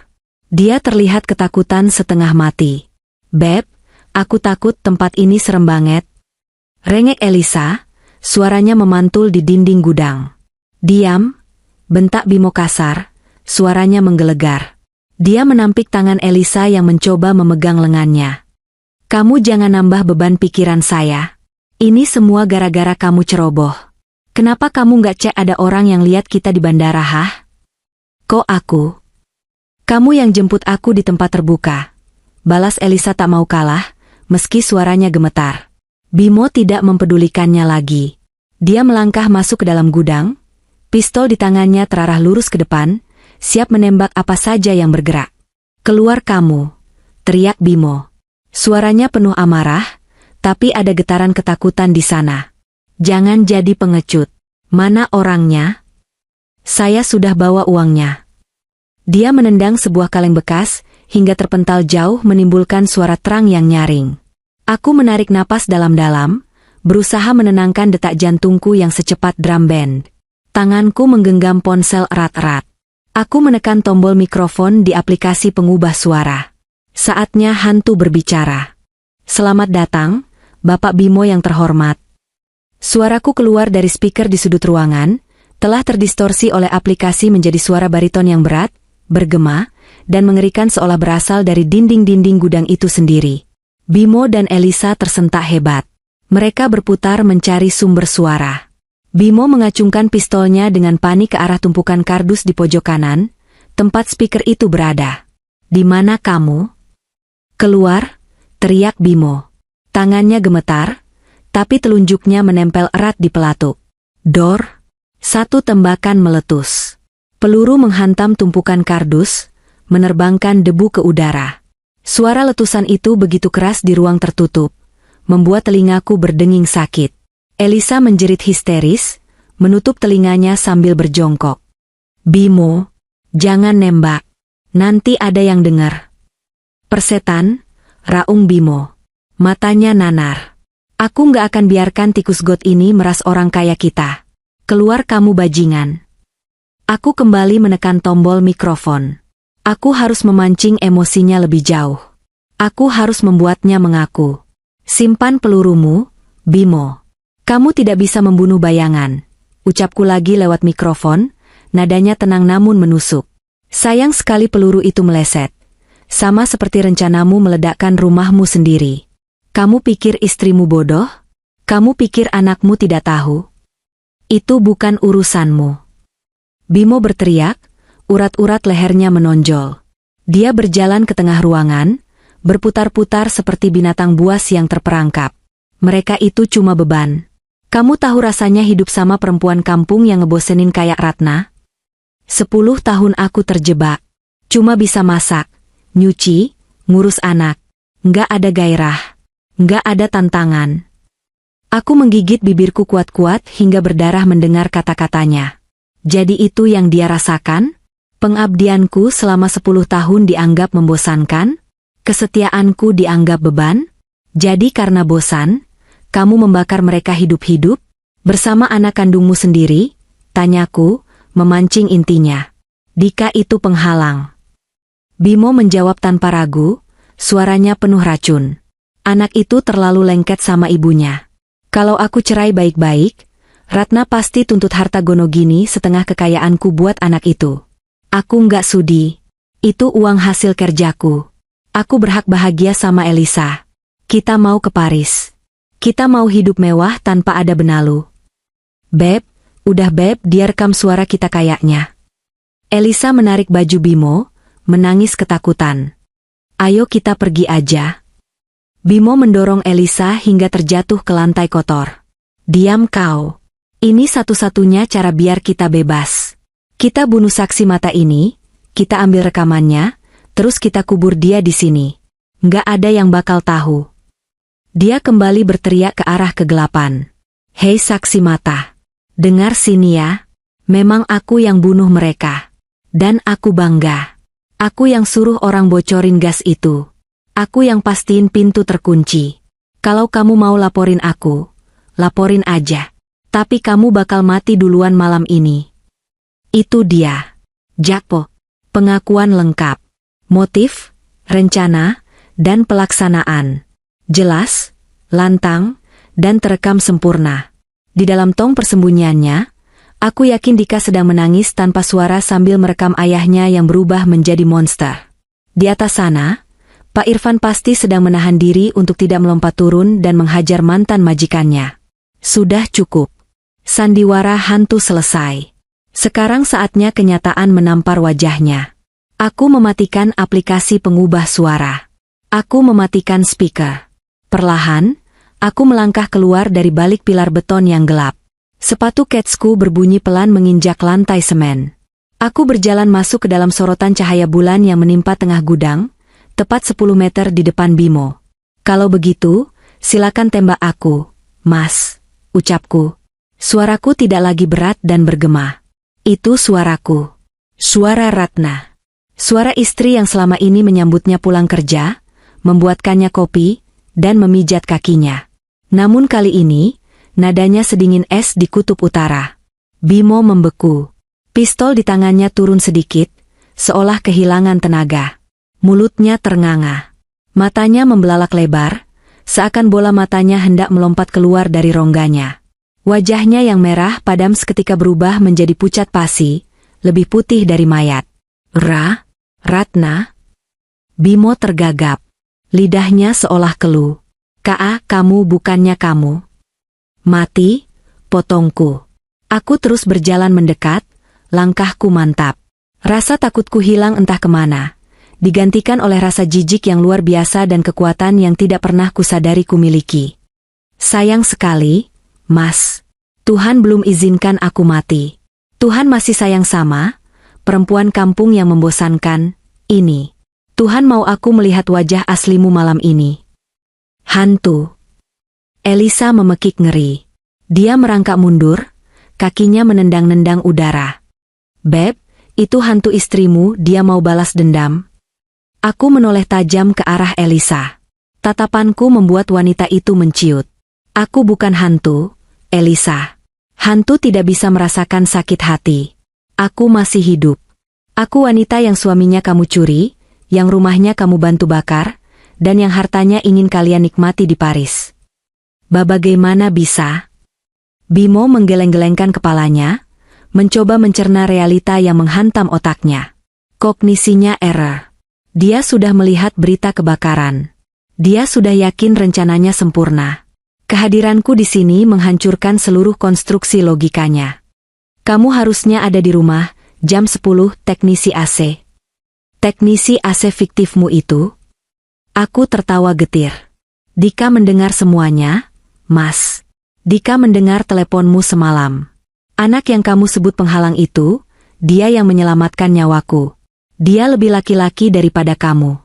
Dia terlihat ketakutan setengah mati. Beb, aku takut tempat ini serem banget. Rengek Elisa, suaranya memantul di dinding gudang. Diam, bentak Bimo kasar, suaranya menggelegar. Dia menampik tangan Elisa yang mencoba memegang lengannya. Kamu jangan nambah beban pikiran saya. Ini semua gara-gara kamu ceroboh. Kenapa kamu nggak cek ada orang yang lihat kita di bandara, hah? Kok aku? Kamu yang jemput aku di tempat terbuka. Balas Elisa tak mau kalah, meski suaranya gemetar. Bimo tidak mempedulikannya lagi. Dia melangkah masuk ke dalam gudang, pistol di tangannya terarah lurus ke depan, siap menembak apa saja yang bergerak. Keluar kamu, teriak Bimo. Suaranya penuh amarah, tapi ada getaran ketakutan di sana. Jangan jadi pengecut. Mana orangnya? Saya sudah bawa uangnya. Dia menendang sebuah kaleng bekas, hingga terpental jauh menimbulkan suara terang yang nyaring. Aku menarik napas dalam-dalam, berusaha menenangkan detak jantungku yang secepat drum band. Tanganku menggenggam ponsel erat-erat. Aku menekan tombol mikrofon di aplikasi pengubah suara. Saatnya hantu berbicara. Selamat datang, Bapak Bimo yang terhormat. Suaraku keluar dari speaker di sudut ruangan, telah terdistorsi oleh aplikasi menjadi suara bariton yang berat, bergema, dan mengerikan seolah berasal dari dinding-dinding gudang itu sendiri. Bimo dan Elisa tersentak hebat. Mereka berputar mencari sumber suara. Bimo mengacungkan pistolnya dengan panik ke arah tumpukan kardus di pojok kanan, tempat speaker itu berada. "Di mana kamu?" "Keluar!" teriak Bimo. Tangannya gemetar, tapi telunjuknya menempel erat di pelatuk. Dor! Satu tembakan meletus. Peluru menghantam tumpukan kardus, menerbangkan debu ke udara. Suara letusan itu begitu keras di ruang tertutup, membuat telingaku berdenging sakit. Elisa menjerit histeris, menutup telinganya sambil berjongkok. "Bimo, jangan nembak. Nanti ada yang dengar." "Persetan," raung Bimo. Matanya nanar. "Aku nggak akan biarkan tikus got ini meras orang kaya kita. Keluar kamu bajingan." Aku kembali menekan tombol mikrofon. Aku harus memancing emosinya lebih jauh. Aku harus membuatnya mengaku. "Simpan pelurumu, Bimo. Kamu tidak bisa membunuh bayangan," ucapku lagi lewat mikrofon, nadanya tenang namun menusuk. "Sayang sekali peluru itu meleset. Sama seperti rencanamu meledakkan rumahmu sendiri. Kamu pikir istrimu bodoh? Kamu pikir anakmu tidak tahu? Itu bukan urusanmu." Bimo berteriak, urat-urat lehernya menonjol. Dia berjalan ke tengah ruangan, berputar-putar seperti binatang buas yang terperangkap. "Mereka itu cuma beban. Kamu tahu rasanya hidup sama perempuan kampung yang ngebosenin kayak Ratna? 10 tahun aku terjebak. Cuma bisa masak, nyuci, ngurus anak. Nggak ada gairah. Nggak ada tantangan." Aku menggigit bibirku kuat-kuat hingga berdarah mendengar kata-katanya. Jadi itu yang dia rasakan? Pengabdianku selama 10 tahun dianggap membosankan? Kesetiaanku dianggap beban? Jadi karena bosan, kamu membakar mereka hidup-hidup? Bersama anak kandungmu sendiri? Tanyaku, memancing intinya. Dika itu penghalang. Bimo menjawab tanpa ragu, suaranya penuh racun. "Anak itu terlalu lengket sama ibunya. Kalau aku cerai baik-baik, Ratna pasti tuntut harta Gonogini setengah kekayaanku buat anak itu. Aku nggak sudi. Itu uang hasil kerjaku. Aku berhak bahagia sama Elisa. Kita mau ke Paris. Kita mau hidup mewah tanpa ada benalu." "Beb, udah Beb, dia rekam suara kita kayaknya." Elisa menarik baju Bimo, menangis ketakutan. "Ayo kita pergi aja." Bimo mendorong Elisa hingga terjatuh ke lantai kotor. "Diam kau. Ini satu-satunya cara biar kita bebas. Kita bunuh saksi mata ini, kita ambil rekamannya, terus kita kubur dia di sini. Nggak ada yang bakal tahu." Dia kembali berteriak ke arah kegelapan. "Hei saksi mata. Dengar sini ya. Memang aku yang bunuh mereka. Dan aku bangga. Aku yang suruh orang bocorin gas itu. Aku yang pastiin pintu terkunci. Kalau kamu mau laporin aku, laporin aja. Tapi kamu bakal mati duluan malam ini." Itu dia. Jackpot. Pengakuan lengkap. Motif, rencana, dan pelaksanaan. Jelas, lantang, dan terekam sempurna. Di dalam tong persembunyiannya, aku yakin Dika sedang menangis tanpa suara sambil merekam ayahnya yang berubah menjadi monster. Di atas sana, Pak Irfan pasti sedang menahan diri untuk tidak melompat turun dan menghajar mantan majikannya. Sudah cukup. Sandiwara hantu selesai. Sekarang saatnya kenyataan menampar wajahnya. Aku mematikan aplikasi pengubah suara. Aku mematikan speaker. Perlahan, aku melangkah keluar dari balik pilar beton yang gelap. Sepatu ketsku berbunyi pelan menginjak lantai semen. Aku berjalan masuk ke dalam sorotan cahaya bulan yang menimpa tengah gudang, tepat 10 meter di depan Bimo. "Kalau begitu, silakan tembak aku, Mas," ucapku. Suaraku tidak lagi berat dan bergema. Itu suaraku. Suara Ratna. Suara istri yang selama ini menyambutnya pulang kerja, membuatkannya kopi, dan memijat kakinya. Namun kali ini, nadanya sedingin es di kutub utara. Bimo membeku. Pistol di tangannya turun sedikit, seolah kehilangan tenaga. Mulutnya ternganga. Matanya membelalak lebar, seakan bola matanya hendak melompat keluar dari rongganya. Wajahnya yang merah padam seketika berubah menjadi pucat pasi, lebih putih dari mayat. Ratna? Bimo tergagap. Lidahnya seolah keluh. Kamu bukannya kamu. Mati, potongku. Aku terus berjalan mendekat, langkahku mantap. Rasa takutku hilang entah kemana, digantikan oleh rasa jijik yang luar biasa dan kekuatan yang tidak pernah kusadari kumiliki. Sayang sekali, Mas. Tuhan belum izinkan aku mati. Tuhan masih sayang sama, perempuan kampung yang membosankan, ini. Tuhan mau aku melihat wajah aslimu malam ini. Hantu. Elisa memekik ngeri. Dia merangkak mundur, kakinya menendang-nendang udara. Beb, itu hantu istrimu, dia mau balas dendam. Aku menoleh tajam ke arah Elisa. Tatapanku membuat wanita itu menciut. Aku bukan hantu, Elisa. Hantu tidak bisa merasakan sakit hati. Aku masih hidup. Aku wanita yang suaminya kamu curi, yang rumahnya kamu bantu bakar, dan yang hartanya ingin kalian nikmati di Paris. Bagaimana bisa? Bimo menggeleng-gelengkan kepalanya, mencoba mencerna realita yang menghantam otaknya. Kognisinya error. Dia sudah melihat berita kebakaran. Dia sudah yakin rencananya sempurna. Kehadiranku di sini menghancurkan seluruh konstruksi logikanya. Kamu harusnya ada di rumah, jam 10, teknisi AC. Teknisi AC fiktifmu itu? Aku tertawa getir. Dika mendengar semuanya, Mas. Dika mendengar teleponmu semalam. Anak yang kamu sebut penghalang itu, dia yang menyelamatkan nyawaku. Dia lebih laki-laki daripada kamu.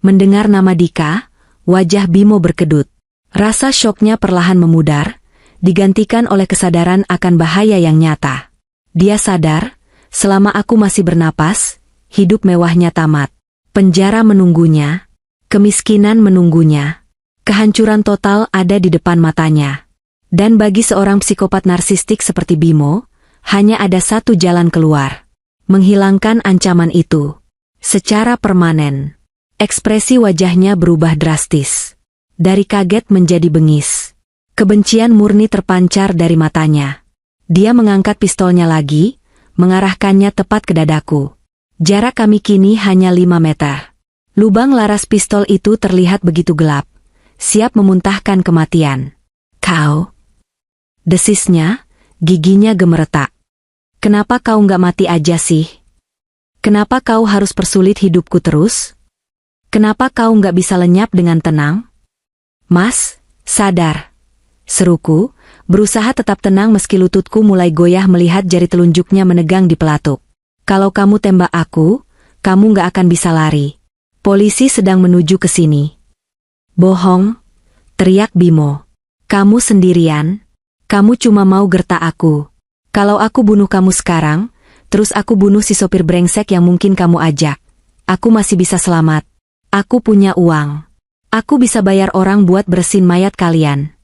Mendengar nama Dika, wajah Bimo berkedut. Rasa syoknya perlahan memudar, digantikan oleh kesadaran akan bahaya yang nyata. Dia sadar, selama aku masih bernapas, hidup mewahnya tamat. Penjara menunggunya, kemiskinan menunggunya. Kehancuran total ada di depan matanya. Dan bagi seorang psikopat narsistik seperti Bimo, hanya ada satu jalan keluar. Menghilangkan ancaman itu. Secara permanen. Ekspresi wajahnya berubah drastis. Dari kaget menjadi bengis. Kebencian murni terpancar dari matanya. Dia mengangkat pistolnya lagi, mengarahkannya tepat ke dadaku. Jarak kami kini hanya 5 meter. Lubang laras pistol itu terlihat begitu gelap, siap memuntahkan kematian. Kau? Desisnya, giginya gemeretak. Kenapa kau nggak mati aja sih? Kenapa kau harus persulit hidupku terus? Kenapa kau nggak bisa lenyap dengan tenang? Mas, sadar. Seruku, berusaha tetap tenang meski lututku mulai goyah melihat jari telunjuknya menegang di pelatuk. Kalau kamu tembak aku, kamu nggak akan bisa lari. Polisi sedang menuju ke sini. Bohong, teriak Bimo. Kamu sendirian? Kamu cuma mau gertak aku. Kalau aku bunuh kamu sekarang, terus aku bunuh si sopir brengsek yang mungkin kamu ajak. Aku masih bisa selamat. Aku punya uang. Aku bisa bayar orang buat bersihin mayat kalian.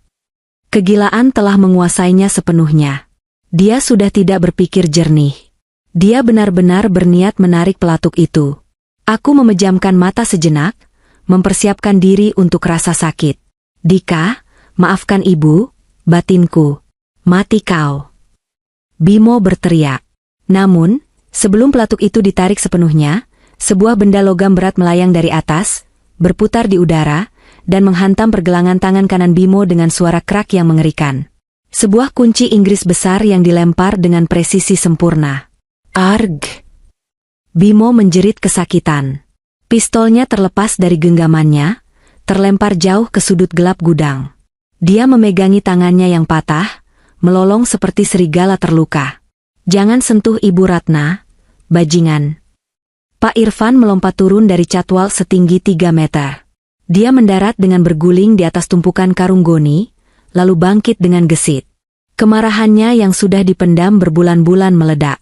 Kegilaan telah menguasainya sepenuhnya. Dia sudah tidak berpikir jernih. Dia benar-benar berniat menarik pelatuk itu. Aku memejamkan mata sejenak, mempersiapkan diri untuk rasa sakit. Dika, maafkan ibu, batinku. Mati kau. Bimo berteriak. Namun, sebelum pelatuk itu ditarik sepenuhnya, sebuah benda logam berat melayang dari atas, berputar di udara, dan menghantam pergelangan tangan kanan Bimo dengan suara krak yang mengerikan. Sebuah kunci Inggris besar yang dilempar dengan presisi sempurna. Arg! Bimo menjerit kesakitan. Pistolnya terlepas dari genggamannya, terlempar jauh ke sudut gelap gudang. Dia memegangi tangannya yang patah, melolong seperti serigala terluka. Jangan sentuh Ibu Ratna, bajingan. Pak Irfan melompat turun dari catwal setinggi 3 meter. Dia mendarat dengan berguling di atas tumpukan karung goni, lalu bangkit dengan gesit. Kemarahannya yang sudah dipendam berbulan-bulan meledak.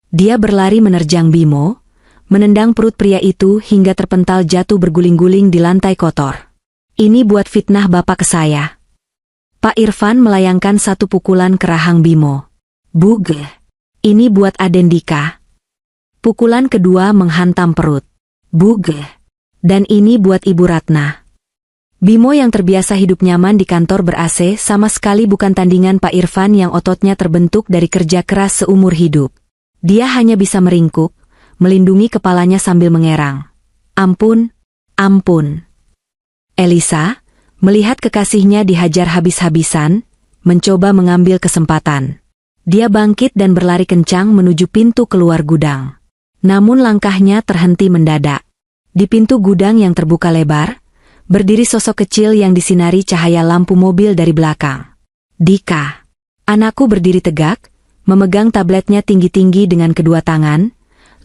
Dia berlari menerjang Bimo, menendang perut pria itu hingga terpental jatuh berguling-guling di lantai kotor. "Ini buat fitnah bapak ke saya." Pak Irfan melayangkan satu pukulan ke rahang Bimo. "Buge, ini buat Aden Dika." Pukulan kedua menghantam perut. "Buge, dan ini buat Ibu Ratna." Bimo yang terbiasa hidup nyaman di kantor ber-AC sama sekali bukan tandingan Pak Irfan yang ototnya terbentuk dari kerja keras seumur hidup. Dia hanya bisa meringkuk, melindungi kepalanya sambil mengerang. "Ampun, ampun." Elisa, melihat kekasihnya dihajar habis-habisan, mencoba mengambil kesempatan. Dia bangkit dan berlari kencang menuju pintu keluar gudang. Namun langkahnya terhenti mendadak. Di pintu gudang yang terbuka lebar, berdiri sosok kecil yang disinari cahaya lampu mobil dari belakang. "Dika." Anakku berdiri tegak, memegang tabletnya tinggi-tinggi dengan kedua tangan,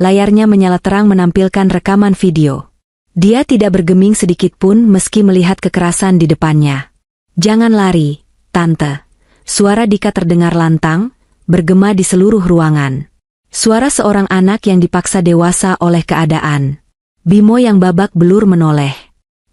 layarnya menyala terang menampilkan rekaman video. Dia tidak bergeming sedikitpun meski melihat kekerasan di depannya. "Jangan lari, Tante." Suara Dika terdengar lantang, bergema di seluruh ruangan. Suara seorang anak yang dipaksa dewasa oleh keadaan. Bimo yang babak belur menoleh.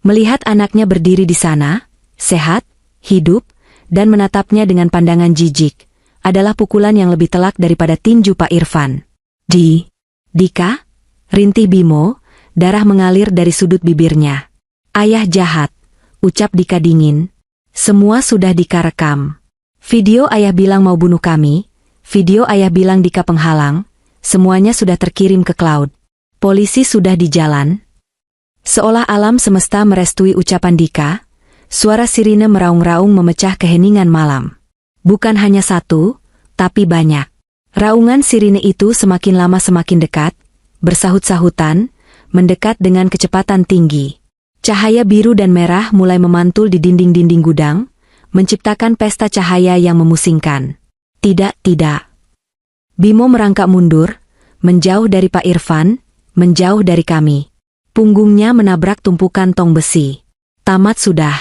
Melihat anaknya berdiri di sana, sehat, hidup, dan menatapnya dengan pandangan jijik, adalah pukulan yang lebih telak daripada tinju Pak Irfan. Dika?" Rintih Bimo, darah mengalir dari sudut bibirnya. "Ayah jahat," ucap Dika dingin. "Semua sudah Dika rekam. Video ayah bilang mau bunuh kami, video ayah bilang Dika penghalang, semuanya sudah terkirim ke cloud. Polisi sudah di jalan." Seolah alam semesta merestui ucapan Dika, suara sirine meraung-raung memecah keheningan malam. Bukan hanya satu, tapi banyak. Raungan sirine itu semakin lama semakin dekat, bersahut-sahutan, mendekat dengan kecepatan tinggi. Cahaya biru dan merah mulai memantul di dinding-dinding gudang, menciptakan pesta cahaya yang memusingkan. Tidak. Bimo merangkak mundur, menjauh dari Pak Irfan, menjauh dari kami. Punggungnya menabrak tumpukan tong besi. Tamat sudah.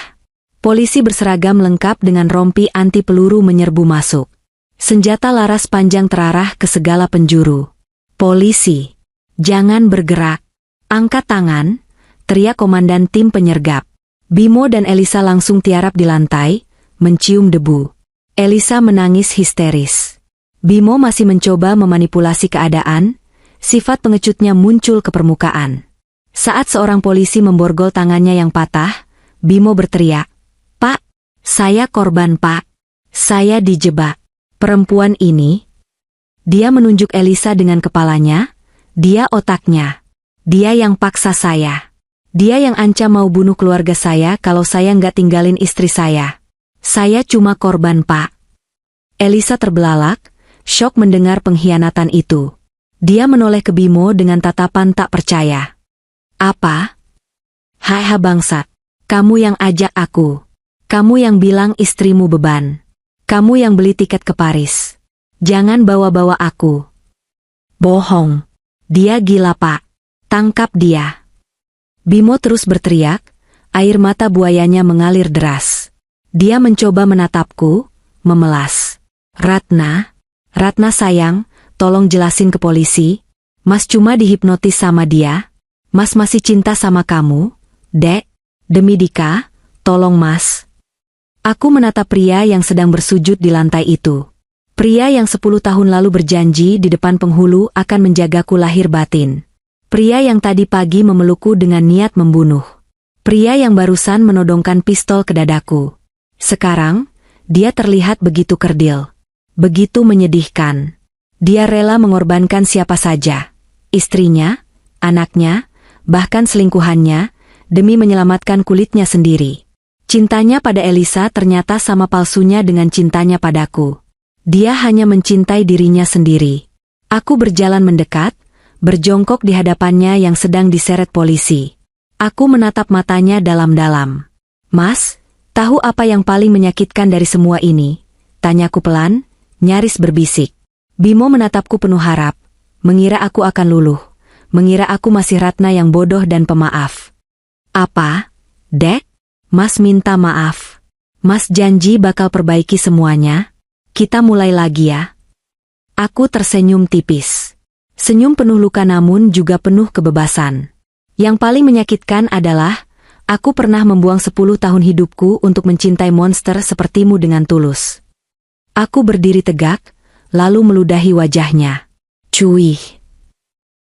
Polisi berseragam lengkap dengan rompi anti peluru menyerbu masuk. Senjata laras panjang terarah ke segala penjuru. "Polisi, jangan bergerak. Angkat tangan," teriak komandan tim penyergap. Bimo dan Elisa langsung tiarap di lantai, mencium debu. Elisa menangis histeris. Bimo masih mencoba memanipulasi keadaan, sifat pengecutnya muncul ke permukaan. Saat seorang polisi memborgol tangannya yang patah, Bimo berteriak, "Pak, saya korban Pak. Saya dijebak. Perempuan ini." Dia menunjuk Elisa dengan kepalanya, "Dia otaknya. Dia yang paksa saya. Dia yang ancam mau bunuh keluarga saya kalau saya nggak tinggalin istri saya. Saya cuma korban Pak." Elisa terbelalak, syok mendengar pengkhianatan itu. Dia menoleh ke Bimo dengan tatapan tak percaya. "Apa? Hai bangsat, kamu yang ajak aku. Kamu yang bilang istrimu beban. Kamu yang beli tiket ke Paris. Jangan bawa-bawa aku." "Bohong. Dia gila Pak. Tangkap dia." Bimo terus berteriak, air mata buayanya mengalir deras. Dia mencoba menatapku, memelas. Ratna sayang, tolong jelasin ke polisi. Mas cuma dihipnotis sama dia. Mas masih cinta sama kamu, Dek. Demi Dika, tolong Mas." Aku menatap pria yang sedang bersujud di lantai itu. Pria yang 10 tahun lalu berjanji di depan penghulu akan menjagaku lahir batin. Pria yang tadi pagi memelukku dengan niat membunuh. Pria yang barusan menodongkan pistol ke dadaku. Sekarang, dia terlihat begitu kerdil. Begitu menyedihkan. Dia rela mengorbankan siapa saja. Istrinya, anaknya, bahkan selingkuhannya, demi menyelamatkan kulitnya sendiri. Cintanya pada Elisa ternyata sama palsunya dengan cintanya padaku. Dia hanya mencintai dirinya sendiri. Aku berjalan mendekat, berjongkok di hadapannya yang sedang diseret polisi. Aku menatap matanya dalam-dalam. "Mas, tahu apa yang paling menyakitkan dari semua ini?" Tanyaku pelan, nyaris berbisik. Bimo menatapku penuh harap, mengira aku akan luluh, mengira aku masih Ratna yang bodoh dan pemaaf. "Apa, Dek? Mas minta maaf. Mas janji bakal perbaiki semuanya. Kita mulai lagi ya." Aku tersenyum tipis. Senyum penuh luka namun juga penuh kebebasan. Yang paling menyakitkan adalah, aku pernah membuang 10 tahun hidupku untuk mencintai monster sepertimu dengan tulus. Aku berdiri tegak, lalu meludahi wajahnya. Cuih.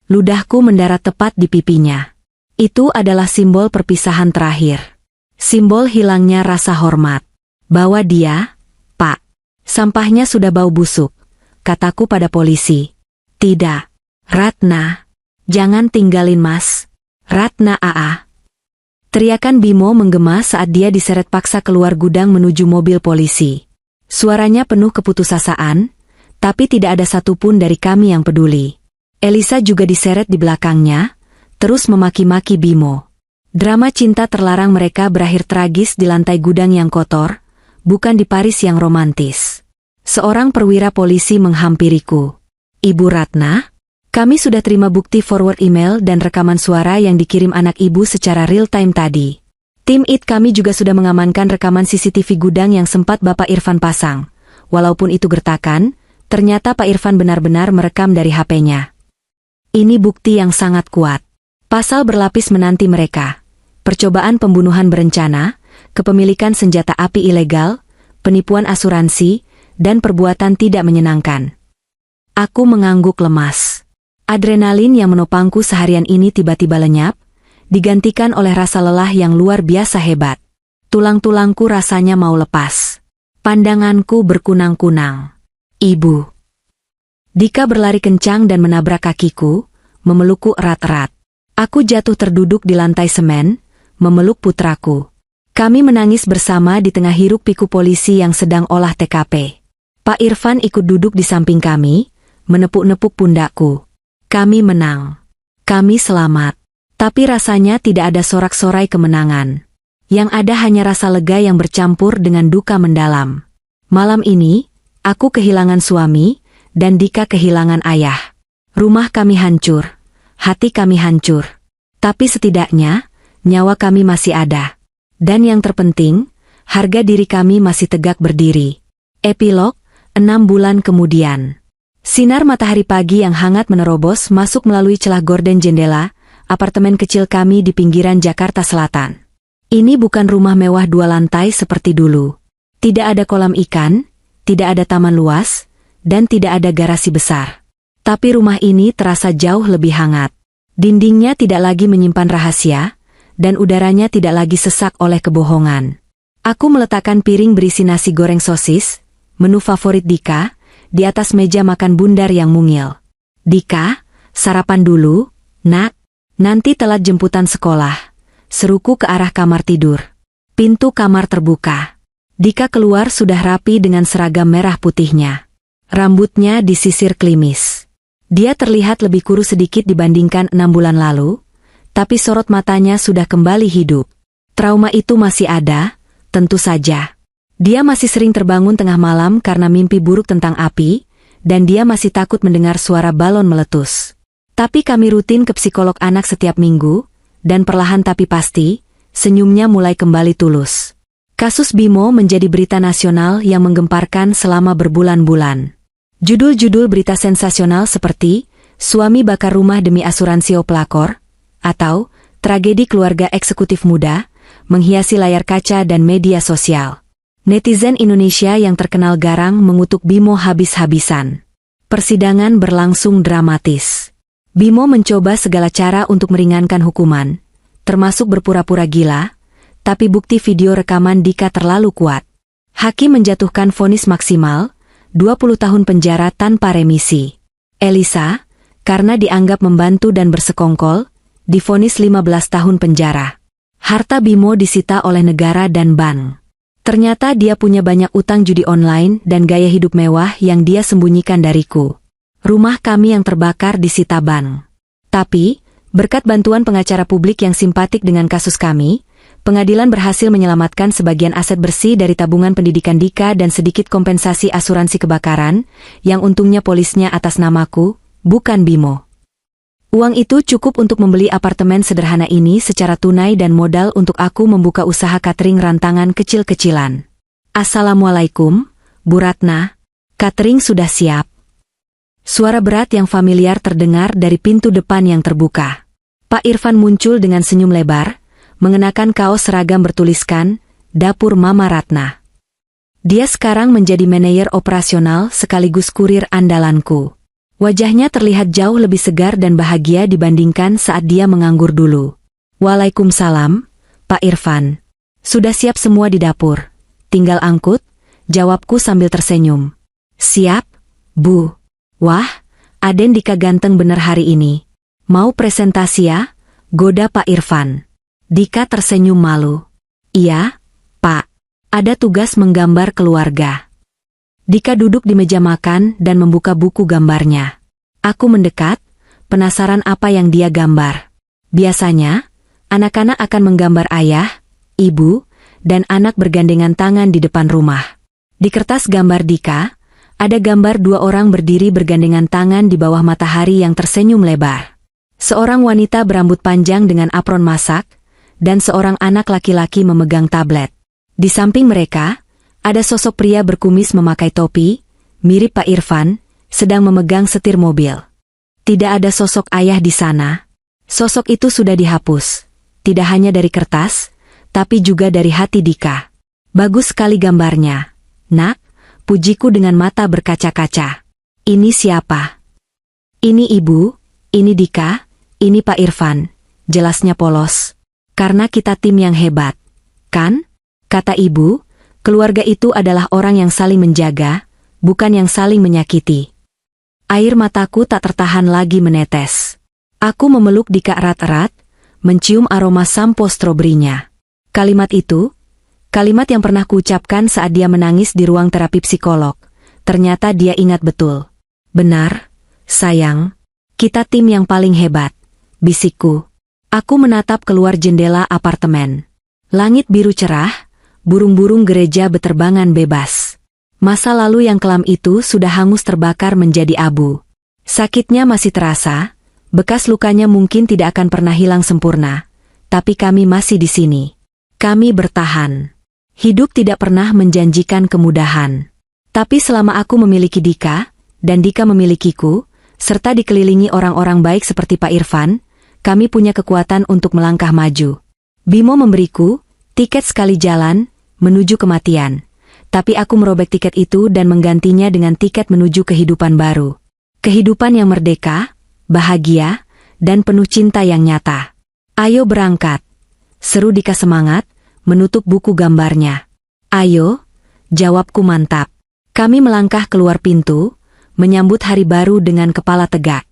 Ludahku mendarat tepat di pipinya. Itu adalah simbol perpisahan terakhir. Simbol hilangnya rasa hormat. Bawa dia, Pak. Sampahnya sudah bau busuk, kataku pada polisi. Tidak. Ratna. Jangan tinggalin Mas. Ratna AA. Teriakan Bimo menggema saat dia diseret paksa keluar gudang menuju mobil polisi. Suaranya penuh keputusasaan, tapi tidak ada satupun dari kami yang peduli. Elisa juga diseret di belakangnya, terus memaki-maki Bimo. Drama cinta terlarang mereka berakhir tragis di lantai gudang yang kotor, bukan di Paris yang romantis. Seorang perwira polisi menghampiriku. Ibu Ratna, kami sudah terima bukti forward email dan rekaman suara yang dikirim anak ibu secara real time tadi. Tim IT kami juga sudah mengamankan rekaman CCTV gudang yang sempat Bapak Irfan pasang. Walaupun itu gertakan, ternyata Pak Irfan benar-benar merekam dari HP-nya. Ini bukti yang sangat kuat. Pasal berlapis menanti mereka. Percobaan pembunuhan berencana, kepemilikan senjata api ilegal, penipuan asuransi, dan perbuatan tidak menyenangkan. Aku mengangguk lemas. Adrenalin yang menopangku seharian ini tiba-tiba lenyap, digantikan oleh rasa lelah yang luar biasa hebat. Tulang-tulangku rasanya mau lepas. Pandanganku berkunang-kunang. Ibu. Dika berlari kencang dan menabrak kakiku, memelukku erat-erat. Aku jatuh terduduk di lantai semen, memeluk putraku. Kami menangis bersama di tengah hiruk-pikuk polisi yang sedang olah TKP. Pak Irfan ikut duduk di samping kami, menepuk-nepuk pundakku. Kami menang. Kami selamat. Tapi rasanya tidak ada sorak-sorai kemenangan. Yang ada hanya rasa lega yang bercampur dengan duka mendalam. Malam ini, aku kehilangan suami, dan Dika kehilangan ayah. Rumah kami hancur. Hati kami hancur. Tapi setidaknya, nyawa kami masih ada. Dan yang terpenting, harga diri kami masih tegak berdiri. Epilog, 6 bulan kemudian. Sinar matahari pagi yang hangat menerobos masuk melalui celah gorden jendela, apartemen kecil kami di pinggiran Jakarta Selatan. Ini bukan rumah mewah 2 lantai seperti dulu. Tidak ada kolam ikan, tidak ada taman luas, dan tidak ada garasi besar. Tapi rumah ini terasa jauh lebih hangat. Dindingnya tidak lagi menyimpan rahasia, dan udaranya tidak lagi sesak oleh kebohongan. Aku meletakkan piring berisi nasi goreng sosis, menu favorit Dika, di atas meja makan bundar yang mungil. Dika, sarapan dulu, nak. Nanti telat jemputan sekolah. Seruku ke arah kamar tidur. Pintu kamar terbuka. Dika keluar sudah rapi dengan seragam merah putihnya. Rambutnya disisir klimis. Dia terlihat lebih kurus sedikit dibandingkan 6 bulan lalu, tapi sorot matanya sudah kembali hidup. Trauma itu masih ada, tentu saja. Dia masih sering terbangun tengah malam karena mimpi buruk tentang api, dan dia masih takut mendengar suara balon meletus. Tapi kami rutin ke psikolog anak setiap minggu, dan perlahan tapi pasti, senyumnya mulai kembali tulus. Kasus Bimo menjadi berita nasional yang menggemparkan selama berbulan-bulan. Judul-judul berita sensasional seperti, suami bakar rumah demi asuransi pelakor, atau, tragedi keluarga eksekutif muda, menghiasi layar kaca dan media sosial. Netizen Indonesia yang terkenal garang mengutuk Bimo habis-habisan. Persidangan berlangsung dramatis. Bimo mencoba segala cara untuk meringankan hukuman, termasuk berpura-pura gila, tapi bukti video rekaman Dika terlalu kuat. Hakim menjatuhkan vonis maksimal, 20 tahun penjara tanpa remisi. Elisa, karena dianggap membantu dan bersekongkol, divonis 15 tahun penjara. Harta Bimo disita oleh negara dan bank. Ternyata dia punya banyak utang judi online dan gaya hidup mewah yang dia sembunyikan dariku. Rumah kami yang terbakar disita bank. Tapi, berkat bantuan pengacara publik yang simpatik dengan kasus kami, pengadilan berhasil menyelamatkan sebagian aset bersih dari tabungan pendidikan Dika dan sedikit kompensasi asuransi kebakaran, yang untungnya polisnya atas namaku, bukan Bimo. Uang itu cukup untuk membeli apartemen sederhana ini secara tunai dan modal untuk aku membuka usaha catering rantangan kecil-kecilan. Assalamualaikum, Bu Ratna. Catering sudah siap. Suara berat yang familiar terdengar dari pintu depan yang terbuka. Pak Irfan muncul dengan senyum lebar, mengenakan kaos seragam bertuliskan, Dapur Mama Ratna. Dia sekarang menjadi manajer operasional sekaligus kurir andalanku. Wajahnya terlihat jauh lebih segar dan bahagia dibandingkan saat dia menganggur dulu. Waalaikumsalam, Pak Irfan. Sudah siap semua di dapur. Tinggal angkut, jawabku sambil tersenyum. Siap, Bu. Wah, Aden Dika ganteng bener hari ini. Mau presentasi ya? Goda Pak Irfan. Dika tersenyum malu. Iya, Pak. Ada tugas menggambar keluarga. Dika duduk di meja makan dan membuka buku gambarnya. Aku mendekat, penasaran apa yang dia gambar. Biasanya, anak-anak akan menggambar ayah, ibu, dan anak bergandengan tangan di depan rumah. Di kertas gambar Dika, ada gambar dua orang berdiri bergandengan tangan di bawah matahari yang tersenyum lebar. Seorang wanita berambut panjang dengan apron masak, dan seorang anak laki-laki memegang tablet. Di samping mereka, ada sosok pria berkumis memakai topi, mirip Pak Irfan, sedang memegang setir mobil. Tidak ada sosok ayah di sana. Sosok itu sudah dihapus. Tidak hanya dari kertas, tapi juga dari hati Dika. Bagus sekali gambarnya. Nak, pujiku dengan mata berkaca-kaca. Ini siapa? Ini ibu, ini Dika, ini Pak Irfan. Jelasnya polos. Karena kita tim yang hebat. Kan? Kata ibu, keluarga itu adalah orang yang saling menjaga, bukan yang saling menyakiti. Air mataku tak tertahan lagi menetes. Aku memeluk Dika erat-erat, mencium aroma sampo stroberinya. Kalimat itu, kalimat yang pernah kuucapkan saat dia menangis di ruang terapi psikolog. Ternyata dia ingat betul. Benar, sayang. Kita tim yang paling hebat, bisikku. Aku menatap keluar jendela apartemen. Langit biru cerah, burung-burung gereja beterbangan bebas. Masa lalu yang kelam itu sudah hangus terbakar menjadi abu. Sakitnya masih terasa, bekas lukanya mungkin tidak akan pernah hilang sempurna. Tapi kami masih di sini. Kami bertahan. Hidup tidak pernah menjanjikan kemudahan. Tapi selama aku memiliki Dika, dan Dika memilikiku, serta dikelilingi orang-orang baik seperti Pak Irfan, kami punya kekuatan untuk melangkah maju. Bimo memberiku tiket sekali jalan menuju kematian. Tapi aku merobek tiket itu dan menggantinya dengan tiket menuju kehidupan baru. Kehidupan yang merdeka, bahagia, dan penuh cinta yang nyata. Ayo berangkat. Seru Dika semangat, menutup buku gambarnya. Ayo, jawabku mantap. Kami melangkah keluar pintu, menyambut hari baru dengan kepala tegak.